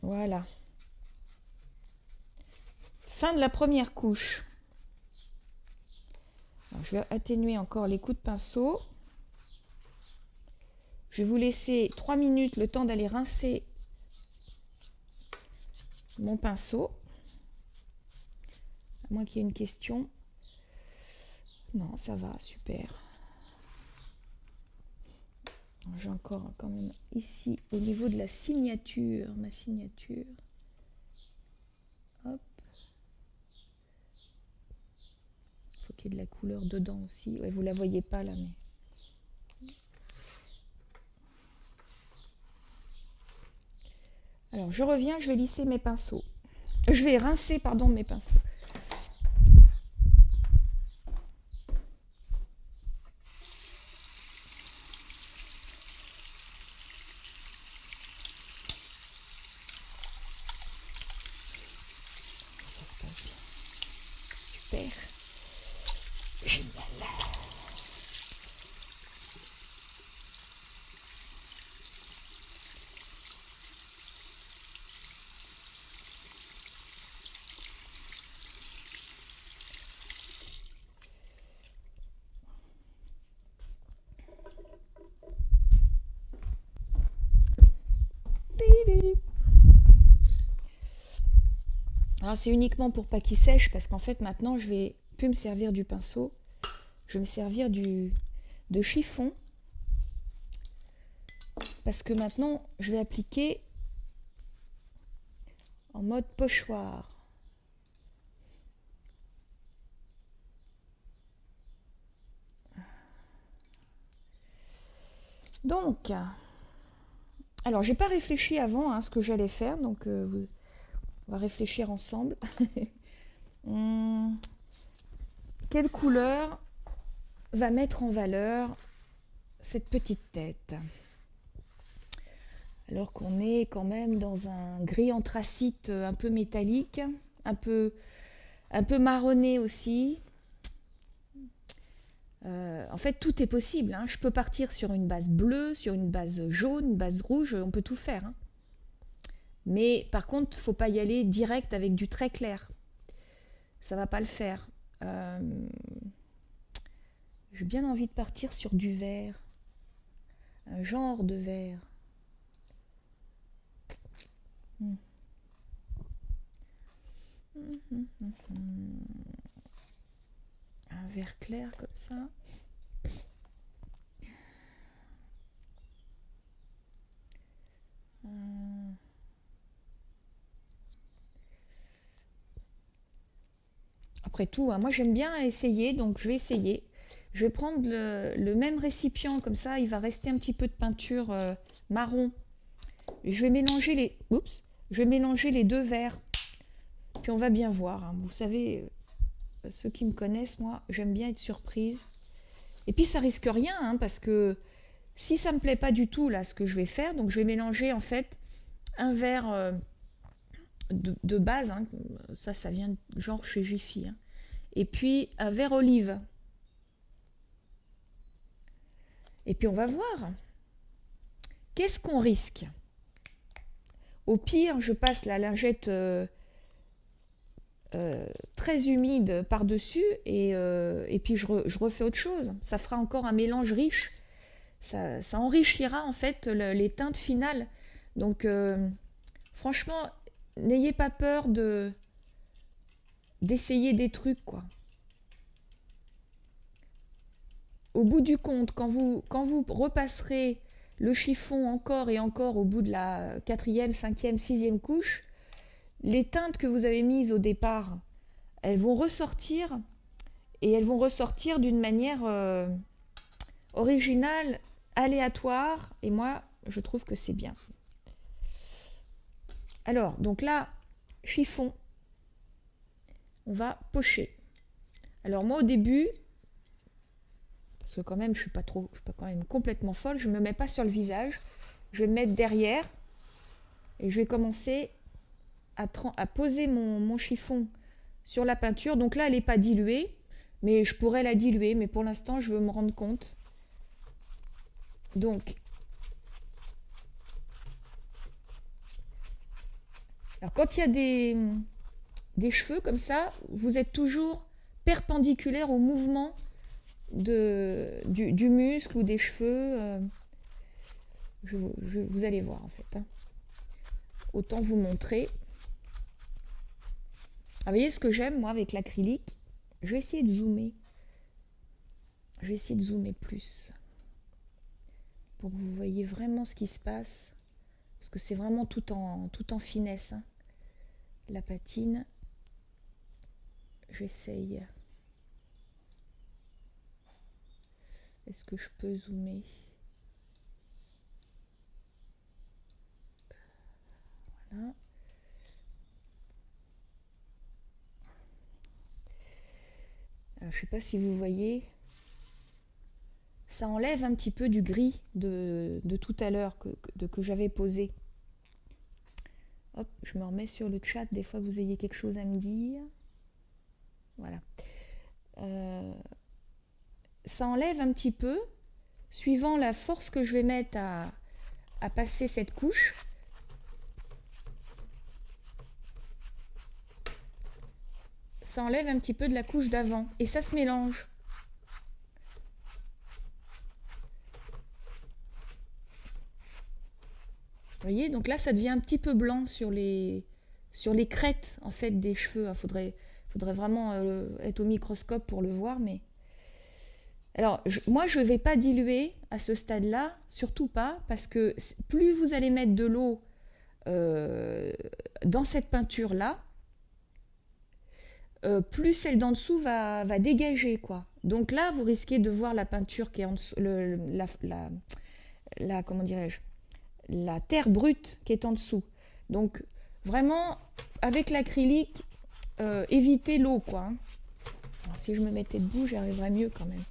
Voilà. Fin de la première couche. Alors, je vais atténuer encore les coups de pinceau. Je vais vous laisser 3 minutes le temps d'aller rincer mon pinceau. À moins qu'il y ait une question. Non, ça va, super. J'ai encore quand même ici au niveau de la signature, ma signature. Hop. Il faut qu'il y ait de la couleur dedans aussi. Ouais, vous la voyez pas là, mais. Alors je reviens, je vais lisser mes pinceaux. Je vais rincer, pardon, mes pinceaux. Ça se passe bien. Super. Génial. Alors c'est uniquement pour pas qu'il sèche parce qu'en fait maintenant je vais plus me servir du pinceau, je vais me servir de chiffon parce que maintenant je vais appliquer en mode pochoir. Donc, alors j'ai pas réfléchi avant à ce que j'allais faire, donc on va réfléchir ensemble. Quelle couleur va mettre en valeur cette petite tête. Alors qu'on est quand même dans un gris anthracite un peu métallique, un peu marronné aussi. En fait, tout est possible, hein. Je peux partir sur une base bleue, sur une base jaune, une base rouge, on peut tout faire, hein. Mais par contre, il ne faut pas y aller direct avec du très clair. Ça ne va pas le faire. J'ai bien envie de partir sur du vert. Un genre de vert. Un vert clair comme ça. Après tout, hein, moi j'aime bien essayer, donc je vais essayer. Je vais prendre le même récipient, comme ça il va rester un petit peu de peinture marron. Et je vais mélanger les deux verts. Puis on va bien voir, hein. Vous savez, ceux qui me connaissent, moi j'aime bien être surprise. Et puis ça risque rien, hein, parce que si ça me plaît pas du tout là ce que je vais faire, donc je vais mélanger en fait un vert de base, hein, ça vient genre chez Jiffy, hein, et puis un vert olive. Et puis on va voir. Qu'est-ce qu'on risque? Au pire, je passe la lingette très humide par-dessus et puis je refais autre chose. Ça fera encore un mélange riche. Ça enrichira en fait les teintes finales. Donc franchement, n'ayez pas peur d'essayer des trucs, quoi. Au bout du compte, quand vous repasserez le chiffon encore et encore au bout de la 4e, 5e, 6e couche, les teintes que vous avez mises au départ, elles vont ressortir et elles vont ressortir d'une manière originale, aléatoire, et moi je trouve que c'est bien. Alors, donc là, chiffon, on va pocher. Alors moi au début, parce que quand même je suis pas quand même complètement folle, je me mets pas sur le visage, je vais me mettre derrière et je vais commencer à poser mon chiffon sur la peinture. Donc là elle n'est pas diluée, mais je pourrais la diluer, mais pour l'instant je veux me rendre compte. Donc alors quand il y a des cheveux comme ça, vous êtes toujours perpendiculaire au mouvement du muscle ou des cheveux. Vous allez voir en fait, hein. Autant vous montrer. Ah, vous voyez ce que j'aime moi avec l'acrylique? Je vais essayer de zoomer. Je vais essayer de zoomer plus pour que vous voyez vraiment ce qui se passe, parce que c'est vraiment tout en finesse, hein. La patine. J'essaye. Est-ce que je peux zoomer? Voilà. Alors, je ne sais pas si vous voyez. Ça enlève un petit peu du gris de tout à l'heure que j'avais posé. Hop, je me remets sur le chat, des fois que vous ayez quelque chose à me dire. Voilà. Ça enlève un petit peu, suivant la force que je vais mettre à passer cette couche. Ça enlève un petit peu de la couche d'avant et ça se mélange. Vous voyez, donc là ça devient un petit peu blanc sur les crêtes en fait des cheveux. Il faudrait vraiment être au microscope pour le voir, mais alors moi je ne vais pas diluer à ce stade-là, surtout pas, parce que plus vous allez mettre de l'eau dans cette peinture-là, plus celle d'en dessous va dégager, quoi. Donc là vous risquez de voir la peinture qui est en dessous, comment dirais-je, la terre brute qui est en dessous. Donc vraiment avec l'acrylique, évitez l'eau, quoi, hein. Alors, si je me mettais debout, j'y arriverais mieux quand même.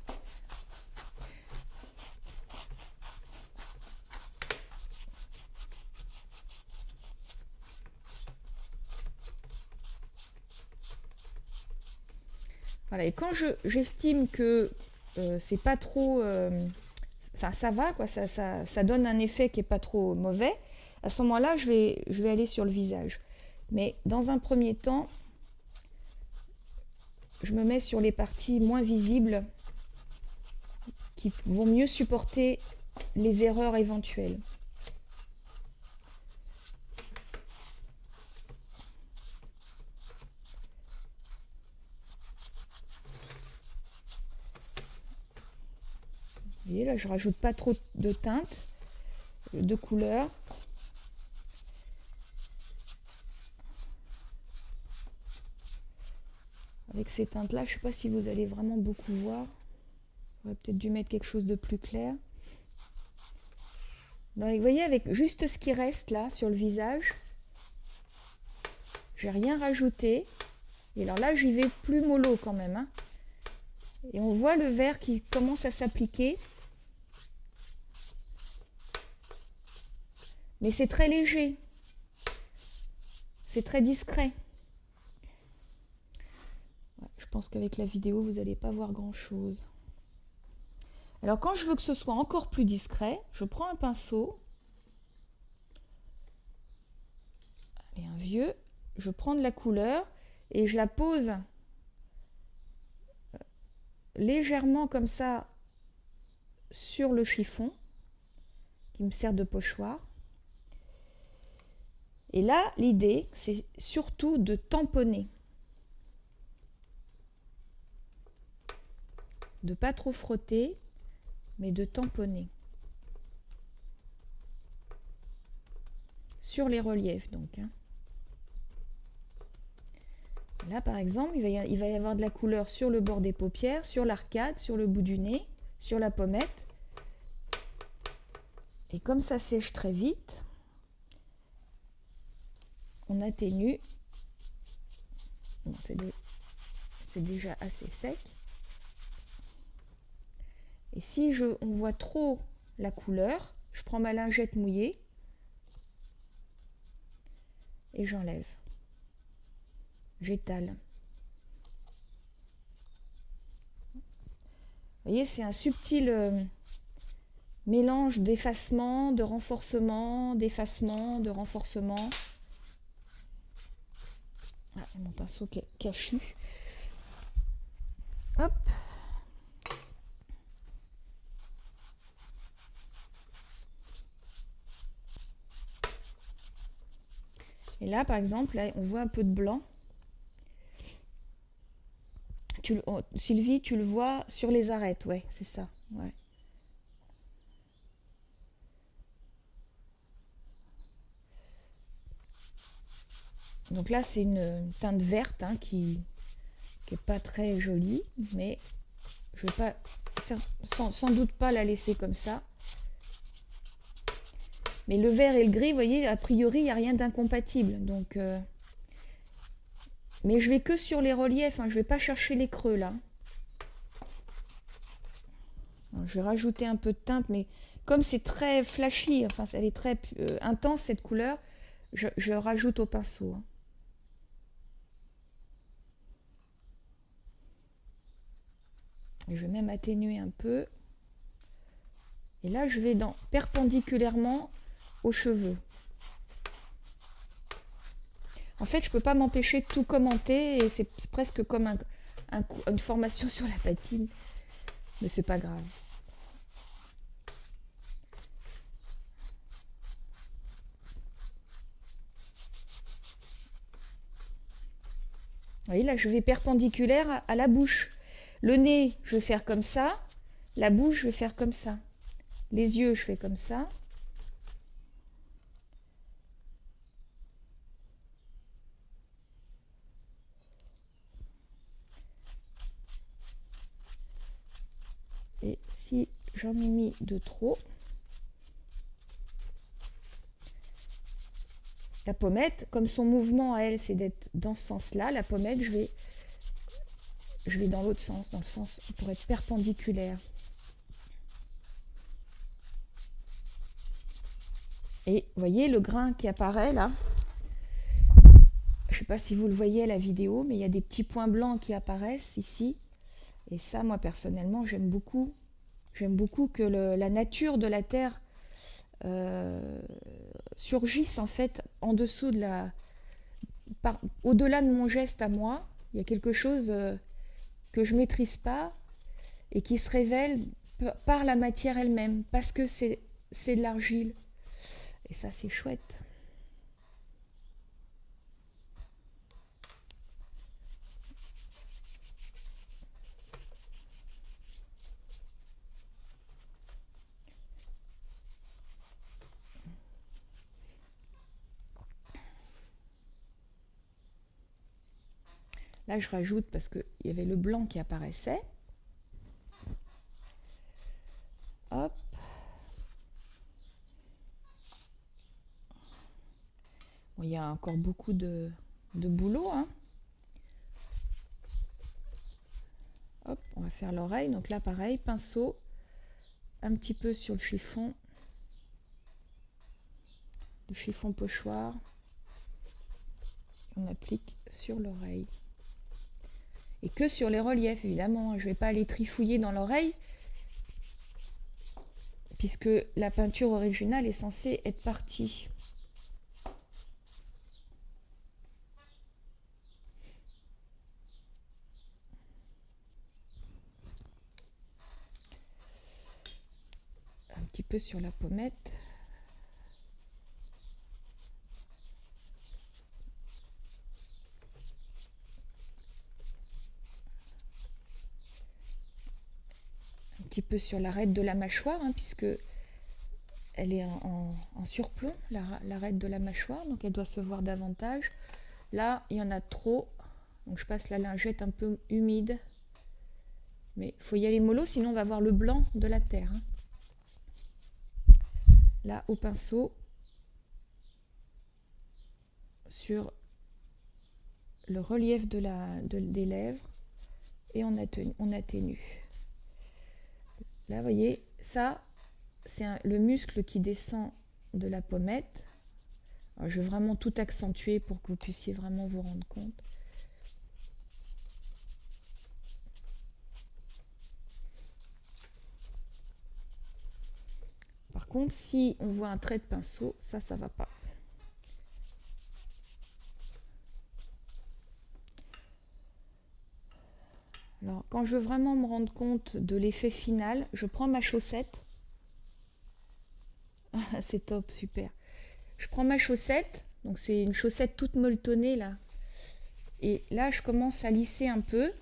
Voilà, et quand j'estime que c'est pas trop... Enfin, ça va, quoi, ça donne un effet qui est pas trop mauvais, à ce moment-là, je vais aller sur le visage. Mais dans un premier temps, je me mets sur les parties moins visibles qui vont mieux supporter les erreurs éventuelles. Vous voyez, là, je rajoute pas trop de teintes, de couleurs. Avec ces teintes-là, je ne sais pas si vous allez vraiment beaucoup voir. J'aurais peut-être dû mettre quelque chose de plus clair. Donc, vous voyez, avec juste ce qui reste là sur le visage, j'ai rien rajouté. Et alors là, j'y vais plus mollo quand même, hein. Et on voit le vert qui commence à s'appliquer. Mais c'est très léger. C'est très discret. Je pense qu'avec la vidéo, vous n'allez pas voir grand-chose. Alors quand je veux que ce soit encore plus discret, je prends un pinceau. Et un vieux. Je prends de la couleur et je la pose légèrement comme ça sur le chiffon qui me sert de pochoir. Et là, l'idée, c'est surtout de tamponner. De pas trop frotter, mais de tamponner. Sur les reliefs, donc. Hein. Là, par exemple, il va y avoir de la couleur sur le bord des paupières, sur l'arcade, sur le bout du nez, sur la pommette. Et comme ça sèche très vite, on atténue. Bon, c'est déjà assez sec. Et si on voit trop la couleur, je prends ma lingette mouillée et j'enlève. J'étale. Vous voyez, c'est un subtil mélange d'effacement, de renforcement, d'effacement, de renforcement. Ah, mon pinceau cachu. Hop. Et là, par exemple, là, on voit un peu de blanc. Sylvie, tu le vois sur les arêtes, ouais, c'est ça. Ouais. Donc là, c'est une teinte verte hein, qui est pas très jolie, mais je vais pas, sans doute pas la laisser comme ça. Mais le vert et le gris, vous voyez, a priori, il n'y a rien d'incompatible. Donc, mais je vais que sur les reliefs, hein, je ne vais pas chercher les creux là. Alors, je vais rajouter un peu de teinte, mais comme c'est très flashy, enfin, elle est très intense cette couleur, je rajoute au pinceau. Hein. Et je vais même atténuer un peu. Et là, je vais perpendiculairement aux cheveux. En fait, je ne peux pas m'empêcher de tout commenter et c'est presque comme une formation sur la patine. Mais c'est pas grave. Vous voyez, là, je vais perpendiculaire à la bouche. Le nez, je vais faire comme ça. La bouche, je vais faire comme ça. Les yeux, je fais comme ça. Et si j'en ai mis de trop, la pommette, comme son mouvement à elle, c'est d'être dans ce sens-là, la pommette, je vais dans l'autre sens, dans le sens pour être perpendiculaire. Et vous voyez le grain qui apparaît là. Je ne sais pas si vous le voyez à la vidéo, mais il y a des petits points blancs qui apparaissent ici. Et ça, moi personnellement, j'aime beaucoup. J'aime beaucoup que la nature de la Terre euh, surgisse en fait en dessous de au-delà de mon geste à moi. Il y a quelque chose que je maîtrise pas et qui se révèle par la matière elle-même, parce que c'est de l'argile. Et ça, c'est chouette. Là, je rajoute parce qu'il y avait le blanc qui apparaissait. Hop. Bon, il y a encore beaucoup de boulot, hein. Hop, on va faire l'oreille. Donc là, pareil, pinceau, un petit peu sur le chiffon pochoir. On applique sur l'oreille. Et que sur les reliefs, évidemment. Je ne vais pas aller trifouiller dans l'oreille, puisque la peinture originale est censée être partie. Un petit peu sur la pommette. Un petit peu sur l'arête de la mâchoire, hein, puisque elle est en surplomb, l'arête de la mâchoire, donc elle doit se voir davantage. Là, il y en a trop, donc je passe la lingette un peu humide. Mais il faut y aller mollo, sinon on va voir le blanc de la terre, hein. Là, au pinceau, sur le relief des lèvres, et on atténue. Là, vous voyez, ça, c'est le muscle qui descend de la pommette. Alors, je vais vraiment tout accentuer pour que vous puissiez vraiment vous rendre compte. Par contre, si on voit un trait de pinceau, ça va pas. Alors, quand je veux vraiment me rendre compte de l'effet final, je prends ma chaussette. Ah, c'est top, super. Je prends ma chaussette, donc c'est une chaussette toute molletonnée là. Et là, je commence à lisser un peu,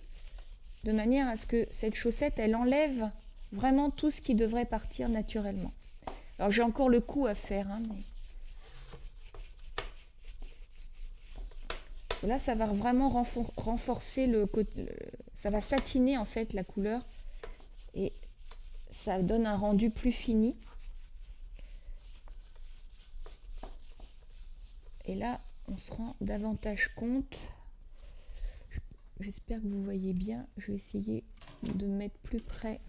de manière à ce que cette chaussette, elle enlève vraiment tout ce qui devrait partir naturellement. Alors, j'ai encore le coup à faire, hein, mais... Là, ça va vraiment renforcer ça va satiner en fait la couleur et ça donne un rendu plus fini. Et là, on se rend davantage compte. J'espère que vous voyez bien. Je vais essayer de mettre plus près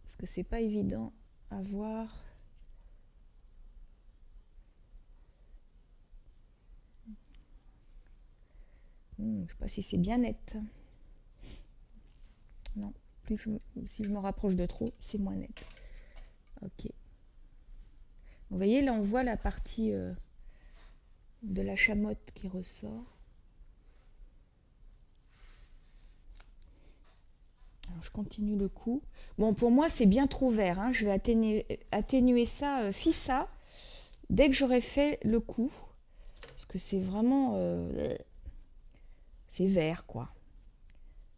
parce que c'est pas évident à voir. Je ne sais pas si c'est bien net. Non, si je me rapproche de trop, c'est moins net. Ok. Vous voyez, là, on voit la partie de la chamotte qui ressort. Alors, je continue le coup. Bon, pour moi, c'est bien trop vert, hein. Je vais atténuer ça, fissa, dès que j'aurai fait le coup. Parce que c'est vraiment... c'est vert, quoi.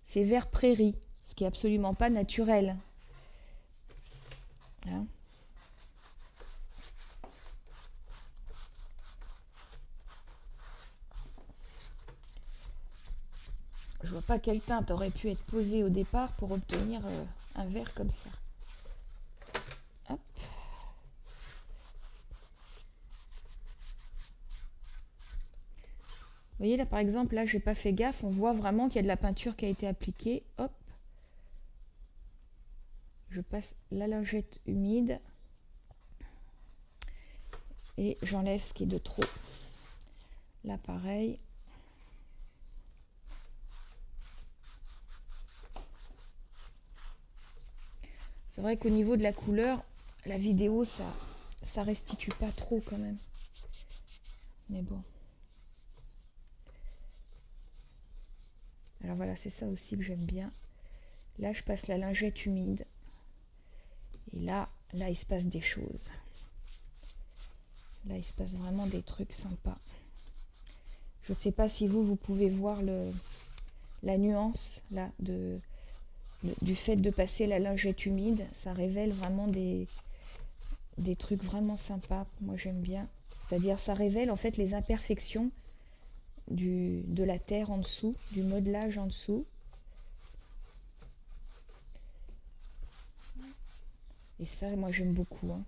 C'est vert prairie, ce qui est absolument pas naturel. Hein? Je vois pas quelle teinte aurait pu être posée au départ pour obtenir un vert comme ça. Hop. Vous voyez là par exemple, là j'ai pas fait gaffe, on voit vraiment qu'il y a de la peinture qui a été appliquée. Hop. Je passe la lingette humide et j'enlève ce qui est de trop. Là pareil. C'est vrai qu'au niveau de la couleur, la vidéo, ça restitue pas trop quand même. Mais bon. Alors voilà, c'est ça aussi que j'aime bien. Là, je passe la lingette humide. Et là, il se passe des choses. Là, il se passe vraiment des trucs sympas. Je ne sais pas si vous pouvez voir la nuance là du fait de passer la lingette humide. Ça révèle vraiment des trucs vraiment sympas. Moi, j'aime bien. C'est-à-dire, ça révèle en fait les imperfections de la terre en dessous, du modelage en dessous. Et ça, moi, j'aime beaucoup. Hein.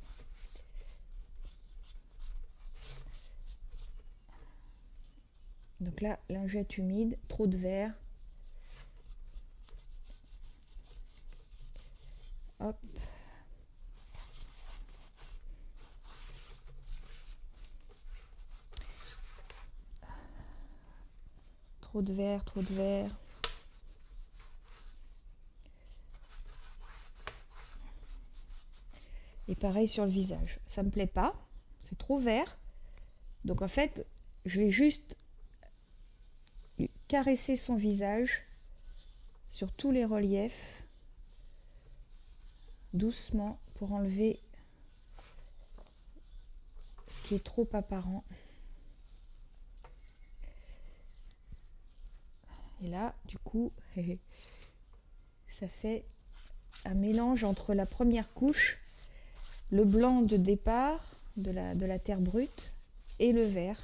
Donc là, lingette humide, trop de verre. Hop. Trop de verre, trop de verre. Et pareil sur le visage. Ça me plaît pas. C'est trop vert. Donc en fait, je vais juste caresser son visage sur tous les reliefs. Doucement pour enlever ce qui est trop apparent. Et là, du coup, ça fait un mélange entre la première couche, le blanc de départ de la terre brute et le vert.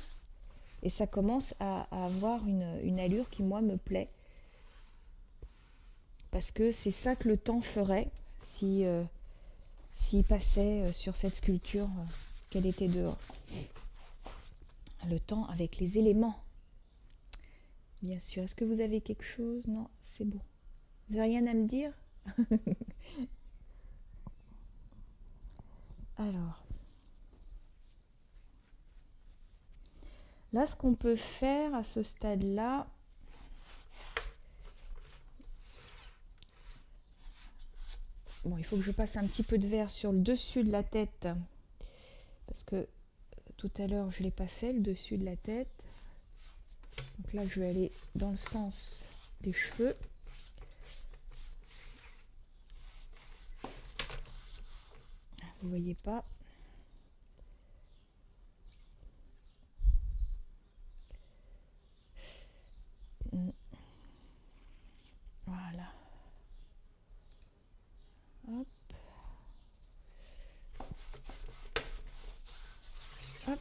Et ça commence à avoir une allure qui, moi, me plaît. Parce que c'est ça que le temps ferait s'il passait sur cette sculpture qu'elle était dehors. Le temps avec les éléments. Bien sûr. Est-ce que vous avez quelque chose? Non, c'est bon. Vous n'avez rien à me dire? Alors. Là, ce qu'on peut faire à ce stade-là, bon, il faut que je passe un petit peu de vert sur le dessus de la tête, parce que tout à l'heure, je ne l'ai pas fait, le dessus de la tête. Donc là, je vais aller dans le sens des cheveux. Vous voyez pas. Voilà. Hop. Hop.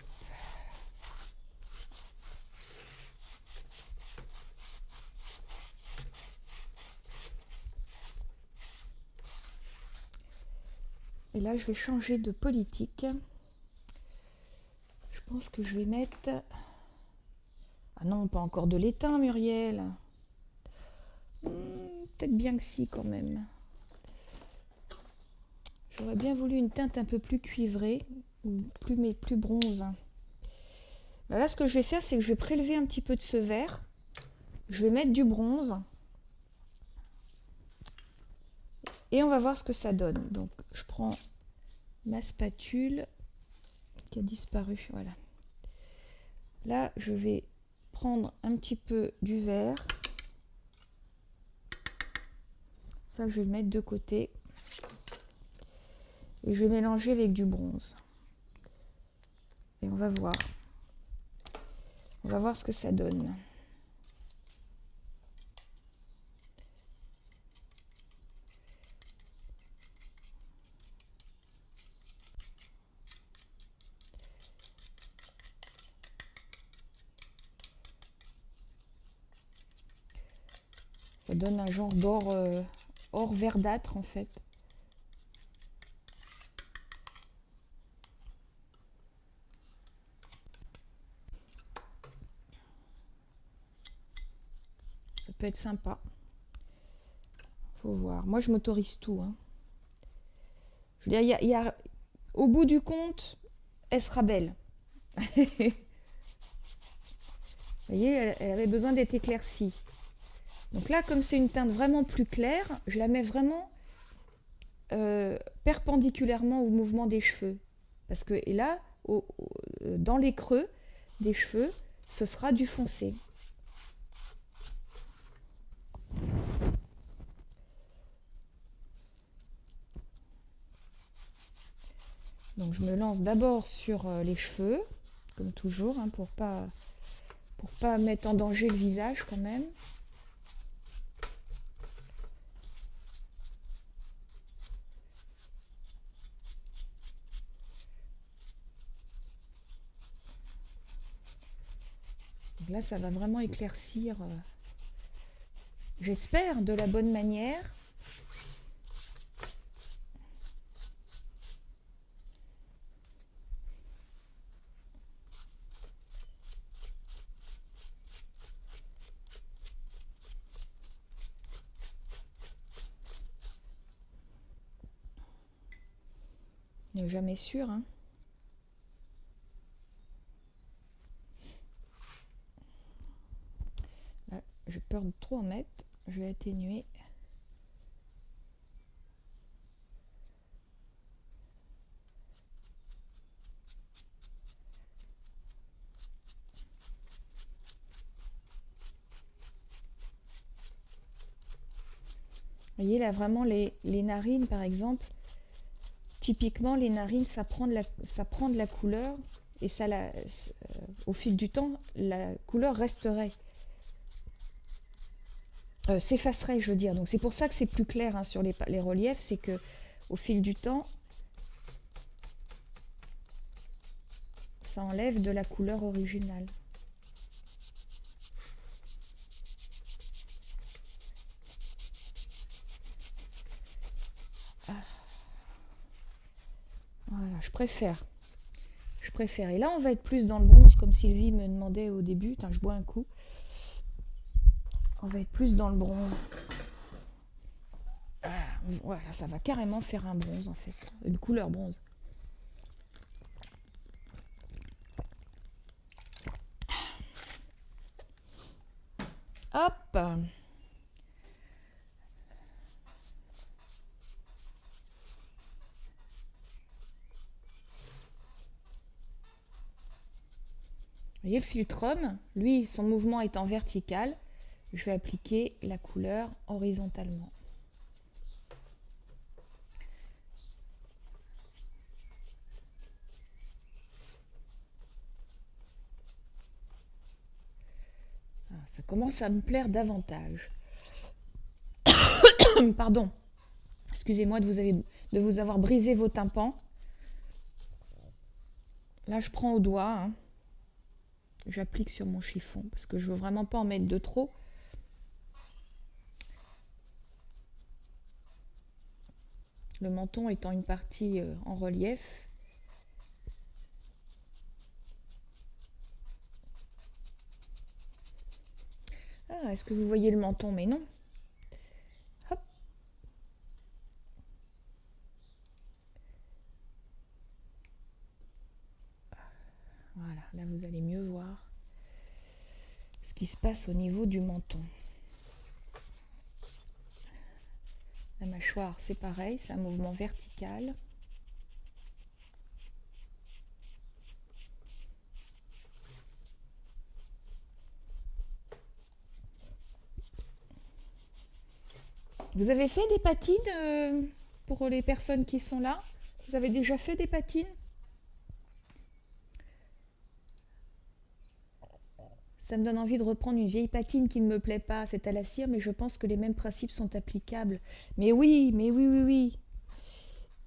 Et là, je vais changer de politique. Je pense que je vais mettre... Ah non, pas encore de l'étain, Muriel. Peut-être bien que si, quand même. J'aurais bien voulu une teinte un peu plus cuivrée, ou plus bronze. Là, ce que je vais faire, c'est que je vais prélever un petit peu de ce vert. Je vais mettre du bronze. Et on va voir ce que ça donne. Donc, je prends ma spatule qui a disparu. Voilà. Là, je vais prendre un petit peu du vert. Ça, je vais le mettre de côté. Et je vais mélanger avec du bronze. Et on va voir. On va voir ce que ça donne. Ça donne un genre d'or or verdâtre en fait. Ça peut être sympa. Faut voir. Moi, je m'autorise tout. Hein. Je veux dire, au bout du compte, elle sera belle. Vous voyez, elle avait besoin d'être éclaircie. Donc là, comme c'est une teinte vraiment plus claire, je la mets vraiment perpendiculairement au mouvement des cheveux. Parce que et là, dans les creux des cheveux, ce sera du foncé. Donc je me lance d'abord sur les cheveux, comme toujours, hein, pour pas mettre en danger le visage quand même. Donc là, ça va vraiment éclaircir, j'espère, de la bonne manière. On n'est jamais sûr, hein. Là, j'ai peur de trop en mettre. Je vais atténuer. Vous voyez là vraiment les narines par exemple, typiquement les narines ça prend de la couleur et au fil du temps la couleur resterait, s'effacerait je veux dire. Donc c'est pour ça que c'est plus clair hein, sur les reliefs, c'est que au fil du temps ça enlève de la couleur originale. Voilà, je préfère. Et là, on va être plus dans le bronze, comme Sylvie me demandait au début. Attends, je bois un coup. On va être plus dans le bronze. Voilà, ça va carrément faire un bronze, en fait. Une couleur bronze. Hop! Vous voyez le filtrum, lui, son mouvement étant vertical, je vais appliquer la couleur horizontalement. Ça commence à me plaire davantage. Pardon. Excusez-moi de vous avoir brisé vos tympans. Là, je prends au doigt. Hein. J'applique sur mon chiffon parce que je veux vraiment pas en mettre de trop. Le menton étant une partie en relief. Ah, est-ce que vous voyez le menton? Mais non. Hop. Voilà, là vous allez mieux voir ce qui se passe au niveau du menton. La mâchoire, c'est pareil, c'est un mouvement vertical. Vous avez fait des patines pour les personnes qui sont là? Vous avez déjà fait des patines? Ça me donne envie de reprendre une vieille patine qui ne me plaît pas, c'est à la cire, mais je pense que les mêmes principes sont applicables. Mais oui, oui.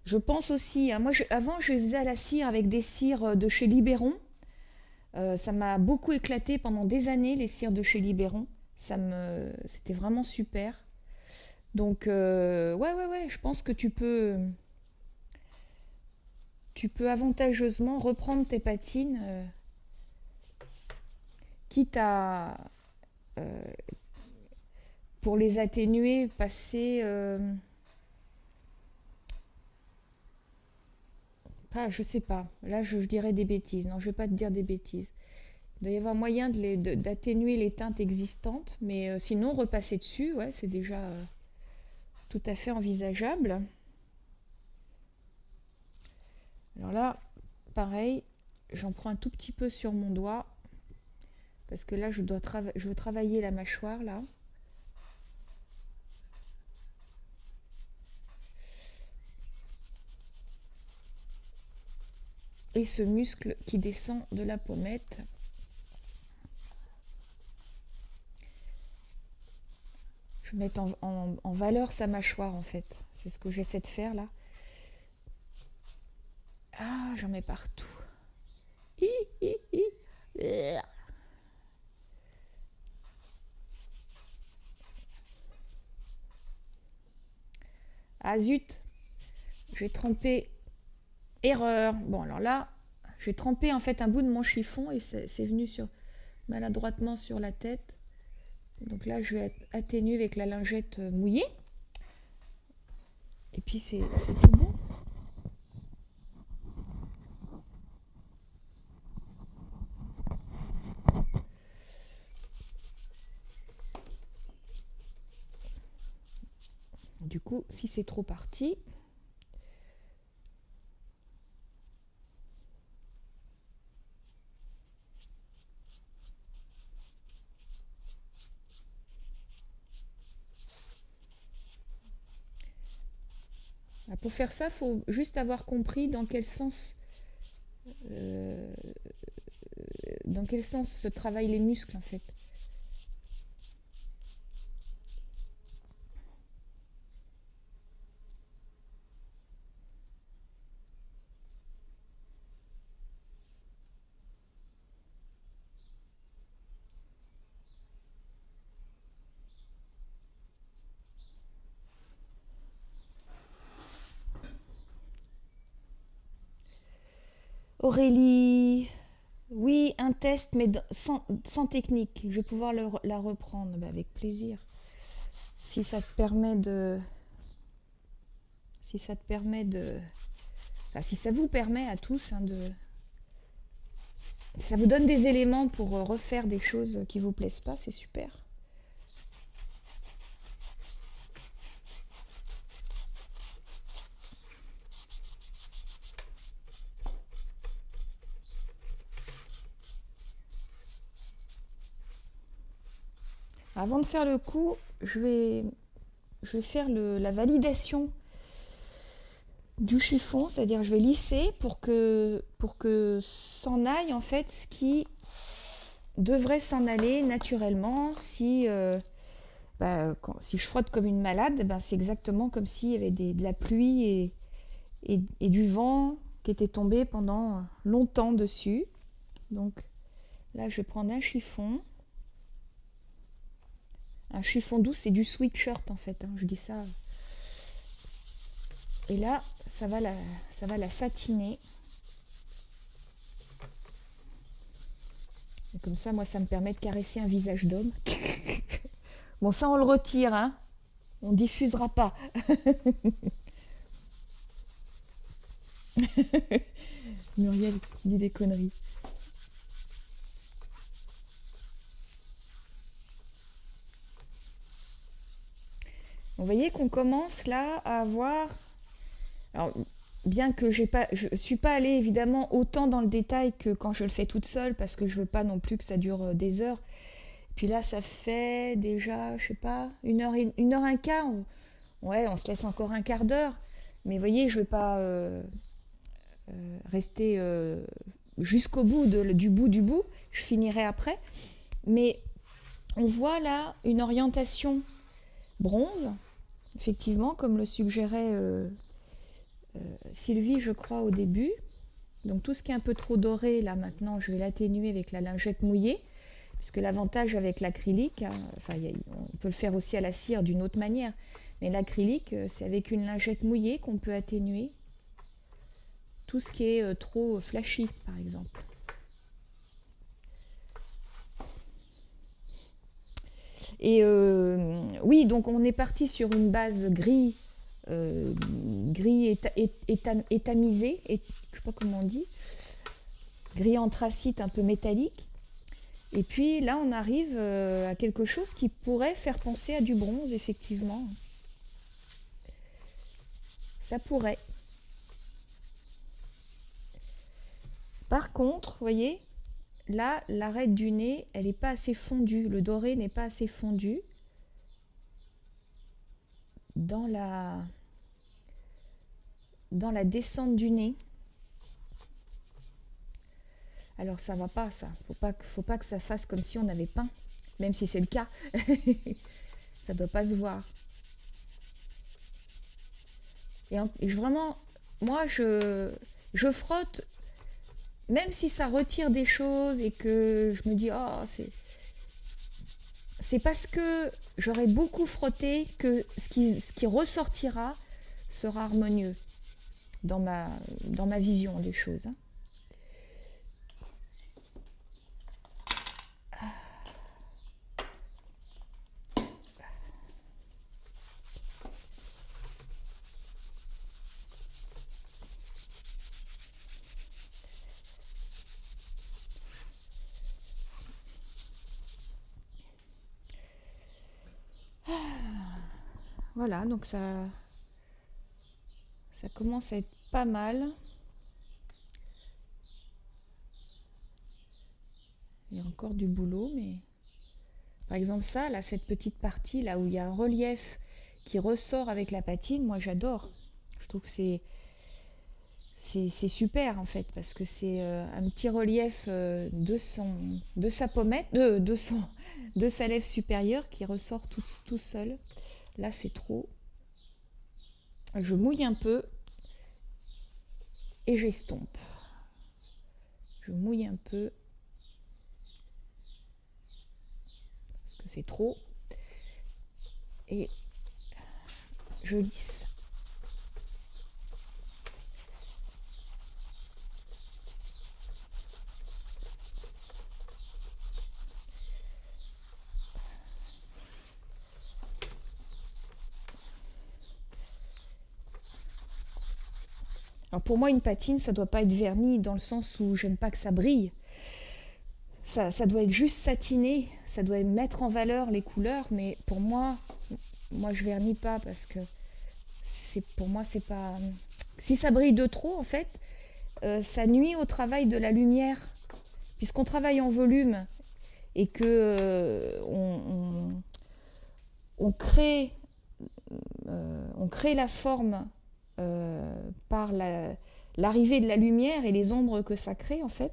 Je pense aussi, hein, moi avant je faisais à la cire avec des cires de chez Libéron. Ça m'a beaucoup éclaté pendant des années, les cires de chez Libéron. C'était vraiment super. Donc ouais, je pense que tu peux avantageusement reprendre tes patines, quitte à pour les atténuer, passer je sais pas, là je dirais des bêtises, non je vais pas te dire des bêtises. Il doit y avoir moyen d'atténuer les teintes existantes, mais sinon repasser dessus, ouais, c'est déjà tout à fait envisageable. Alors là, pareil, j'en prends un tout petit peu sur mon doigt parce que là, je veux travailler la mâchoire là. Et ce muscle qui descend de la pommette. Je vais mettre en valeur sa mâchoire en fait. C'est ce que j'essaie de faire là. Ah, j'en mets partout. Ah zut, j'ai trempé. Erreur. Bon alors là, j'ai trempé en fait un bout de mon chiffon et c'est venu maladroitement sur la tête. Donc là, je vais atténuer avec la lingette mouillée. Et puis c'est tout bon. Du coup, si c'est trop parti, pour faire ça, il faut juste avoir compris dans quel sens se travaillent les muscles en fait. Aurélie, oui, un test, mais sans technique. Je vais pouvoir la reprendre avec plaisir. Si ça te permet de... Si ça te permet de... Enfin, si ça vous permet à tous de... Ça vous donne des éléments pour refaire des choses qui vous plaisent pas, c'est super. Avant de faire le coup, je vais faire la validation du chiffon, c'est-à-dire je vais lisser pour que s'en aille en fait ce qui devrait s'en aller naturellement si si je frotte comme une malade, c'est exactement comme s'il y avait de la pluie et du vent qui était tombé pendant longtemps dessus. Donc là, je vais prendre un chiffon. Un chiffon doux, c'est du sweatshirt en fait, je dis ça. Et là, ça va la satiner. Et comme ça, moi, ça me permet de caresser un visage d'homme. Bon, ça, on le retire, hein. On diffusera pas. Muriel dit des conneries. Vous voyez qu'on commence là à avoir... Alors, bien que je ne suis pas allée évidemment autant dans le détail que quand je le fais toute seule, parce que je veux pas non plus que ça dure des heures. Puis là, ça fait déjà, je sais pas, une heure un quart. Ouais, on se laisse encore un quart d'heure. Mais vous voyez, je ne veux pas rester jusqu'au bout du bout. Je finirai après. Mais on voit là une orientation bronze, effectivement, comme le suggérait Sylvie, je crois, au début. Donc tout ce qui est un peu trop doré, là maintenant, je vais l'atténuer avec la lingette mouillée, puisque l'avantage avec l'acrylique, on peut le faire aussi à la cire d'une autre manière, mais l'acrylique, c'est avec une lingette mouillée qu'on peut atténuer tout ce qui est trop flashy, par exemple. Et oui, donc on est parti sur une base gris étamisé, je ne sais pas comment on dit, gris anthracite un peu métallique. Et puis là, on arrive à quelque chose qui pourrait faire penser à du bronze, effectivement. Ça pourrait. Par contre, vous voyez, là, l'arête du nez, elle n'est pas assez fondue. Le doré n'est pas assez fondu dans la descente du nez. Alors ça va pas, ça. Faut pas que ça fasse comme si on avait peint, même si c'est le cas. Ça doit pas se voir. Et vraiment, moi, je frotte, même si ça retire des choses et que je me dis, oh, c'est parce que j'aurai beaucoup frotté que ce qui ressortira sera harmonieux dans ma vision des choses. Hein. Voilà, donc ça commence à être pas mal. Il y a encore du boulot, mais par exemple ça, là, cette petite partie là où il y a un relief qui ressort avec la patine, moi j'adore. Je trouve que c'est super en fait parce que c'est un petit relief de sa pommette, de sa lèvre supérieure qui ressort tout seul. Là c'est trop. Je mouille un peu et j'estompe. Je mouille un peu parce que c'est trop et je lisse. Alors pour moi, une patine, ça doit pas être verni dans le sens où j'aime pas que ça brille. Ça doit être juste satiné, ça doit mettre en valeur les couleurs, mais pour moi je vernis pas parce que pour moi c'est pas. Si ça brille de trop, en fait, ça nuit au travail de la lumière, puisqu'on travaille en volume et que on crée la forme par l'arrivée de la lumière et les ombres que ça crée en fait.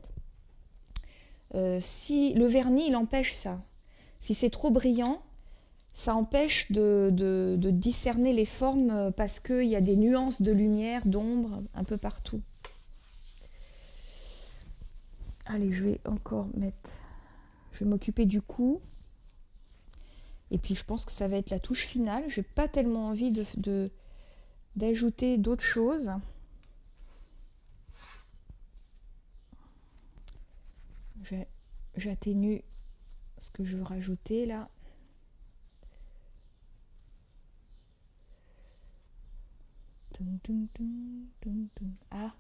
Si le vernis il empêche ça, si c'est trop brillant, ça empêche de discerner les formes parce qu'il y a des nuances de lumière, d'ombre un peu partout. Allez, je vais m'occuper du cou. Et puis je pense que ça va être la touche finale. J'ai pas tellement envie d'ajouter d'autres choses. J'atténue ce que je veux rajouter là. Ah.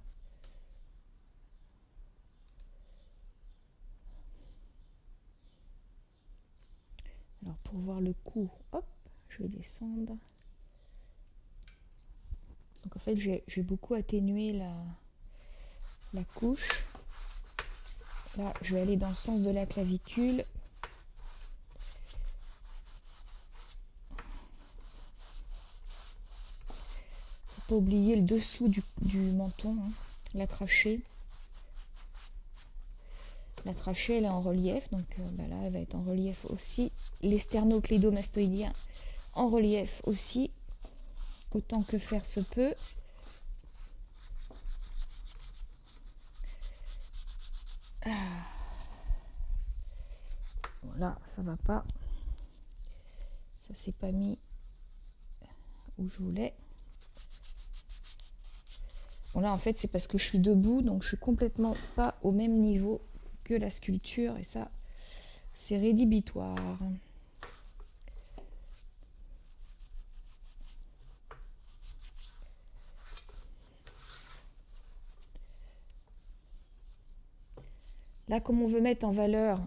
Alors pour voir le cou, hop, je vais descendre. Donc en fait j'ai beaucoup atténué la couche. Là je vais aller dans le sens de la clavicule. Faut pas oublier le dessous du menton, hein, la trachée. La trachée elle est en relief, donc là elle va être en relief aussi. L'esternoclédomastoïdien en relief aussi, autant que faire se peut. Voilà, ça va pas. Ça s'est pas mis où je voulais. Bon là en fait c'est parce que je suis debout, donc je suis complètement pas au même niveau que la sculpture et ça c'est rédhibitoire. Là comme on veut mettre en valeur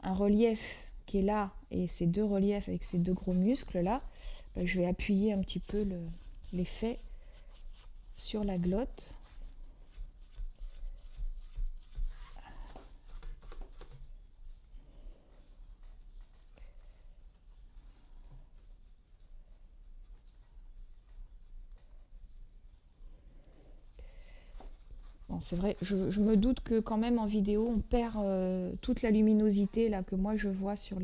un relief qui est là et ces deux reliefs avec ces deux gros muscles là, je vais appuyer un petit peu l'effet sur la glotte. intéressant. C'est vrai, je me doute que quand même en vidéo, on perd toute la luminosité là que moi je vois sur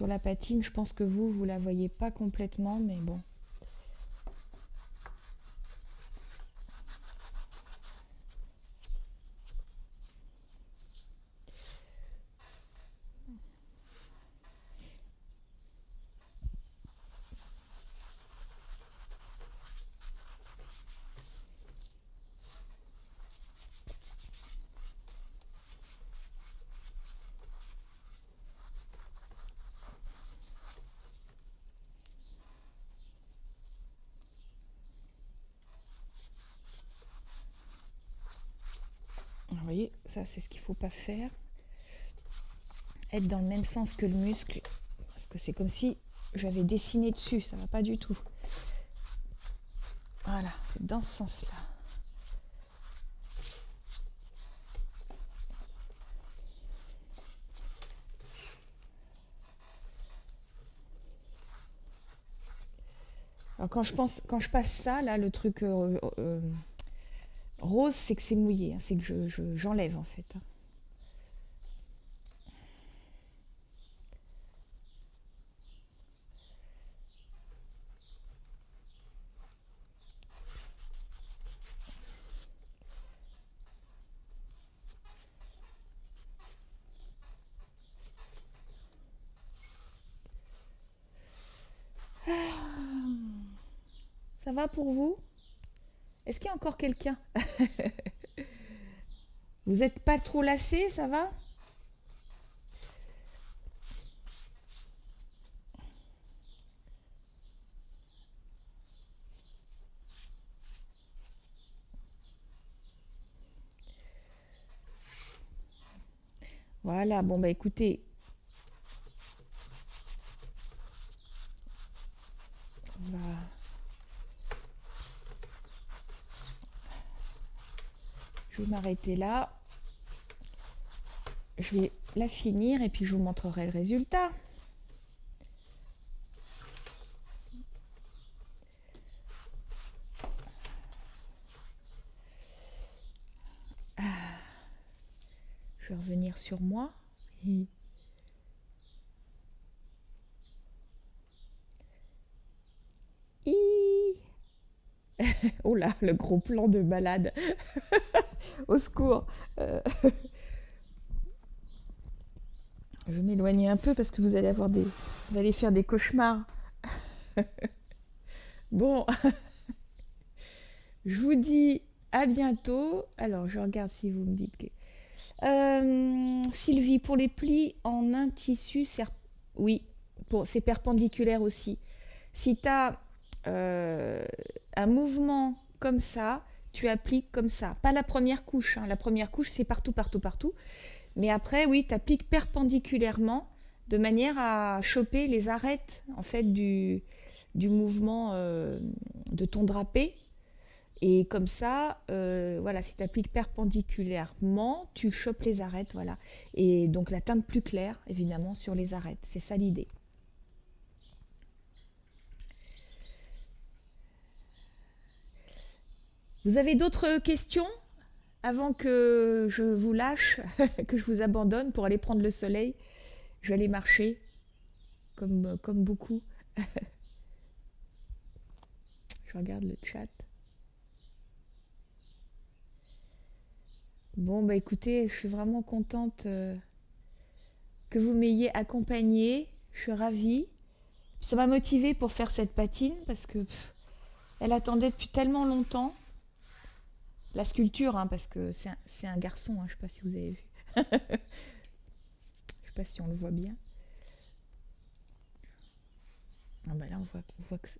la patine. Je pense que vous la voyez pas complètement, mais bon. Vous voyez, ça c'est ce qu'il faut pas faire. Être dans le même sens que le muscle, parce que c'est comme si j'avais dessiné dessus, ça va pas du tout. Voilà, c'est dans ce sens-là. Alors quand je passe ça, là, le truc rose, c'est que c'est mouillé, hein, c'est que j'enlève en fait, hein. Ça va pour vous? Est-ce qu'il y a encore quelqu'un? Vous n'êtes pas trop lassé, ça va? Voilà, bon bah écoutez, on va- je vais m'arrêter là. Je vais la finir et puis je vous montrerai le résultat. Je vais revenir sur moi. Oh là, le gros plan de balade. Au secours. Je vais m'éloigner un peu parce que vous allez faire des cauchemars. Bon, je vous dis à bientôt. Alors, je regarde si vous me dites que... Sylvie, pour les plis en un tissu, oui, c'est perpendiculaire aussi. Si tu as un mouvement comme ça, tu appliques comme ça. Pas la première couche, hein. La première couche, c'est partout, partout, partout. Mais après, oui, tu appliques perpendiculairement de manière à choper les arêtes en fait, du mouvement de ton drapé. Et comme ça, voilà, si tu appliques perpendiculairement, tu chopes les arêtes, voilà. Et donc la teinte plus claire, évidemment, sur les arêtes. C'est ça l'idée. Vous avez d'autres questions avant que je vous lâche, que je vous abandonne pour aller prendre le soleil? Je vais aller marcher, comme beaucoup. Je regarde le chat. Bon, bah écoutez, je suis vraiment contente que vous m'ayez accompagnée. Je suis ravie. Ça m'a motivée pour faire cette patine parce que elle attendait depuis tellement longtemps. La sculpture, hein, parce que c'est un garçon, hein, je ne sais pas si vous avez vu. Je ne sais pas si on le voit bien. Ah bah là, on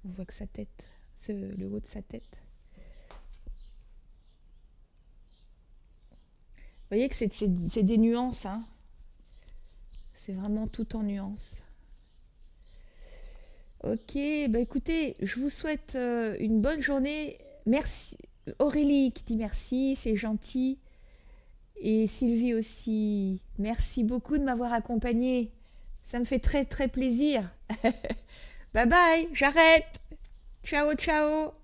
voit que sa tête, le haut de sa tête. Vous voyez que c'est des nuances, hein. C'est vraiment tout en nuances. Ok, bah écoutez, je vous souhaite une bonne journée. Merci. Aurélie qui dit merci, c'est gentil. Et Sylvie aussi, merci beaucoup de m'avoir accompagnée. Ça me fait très très plaisir. Bye bye, j'arrête. Ciao, ciao.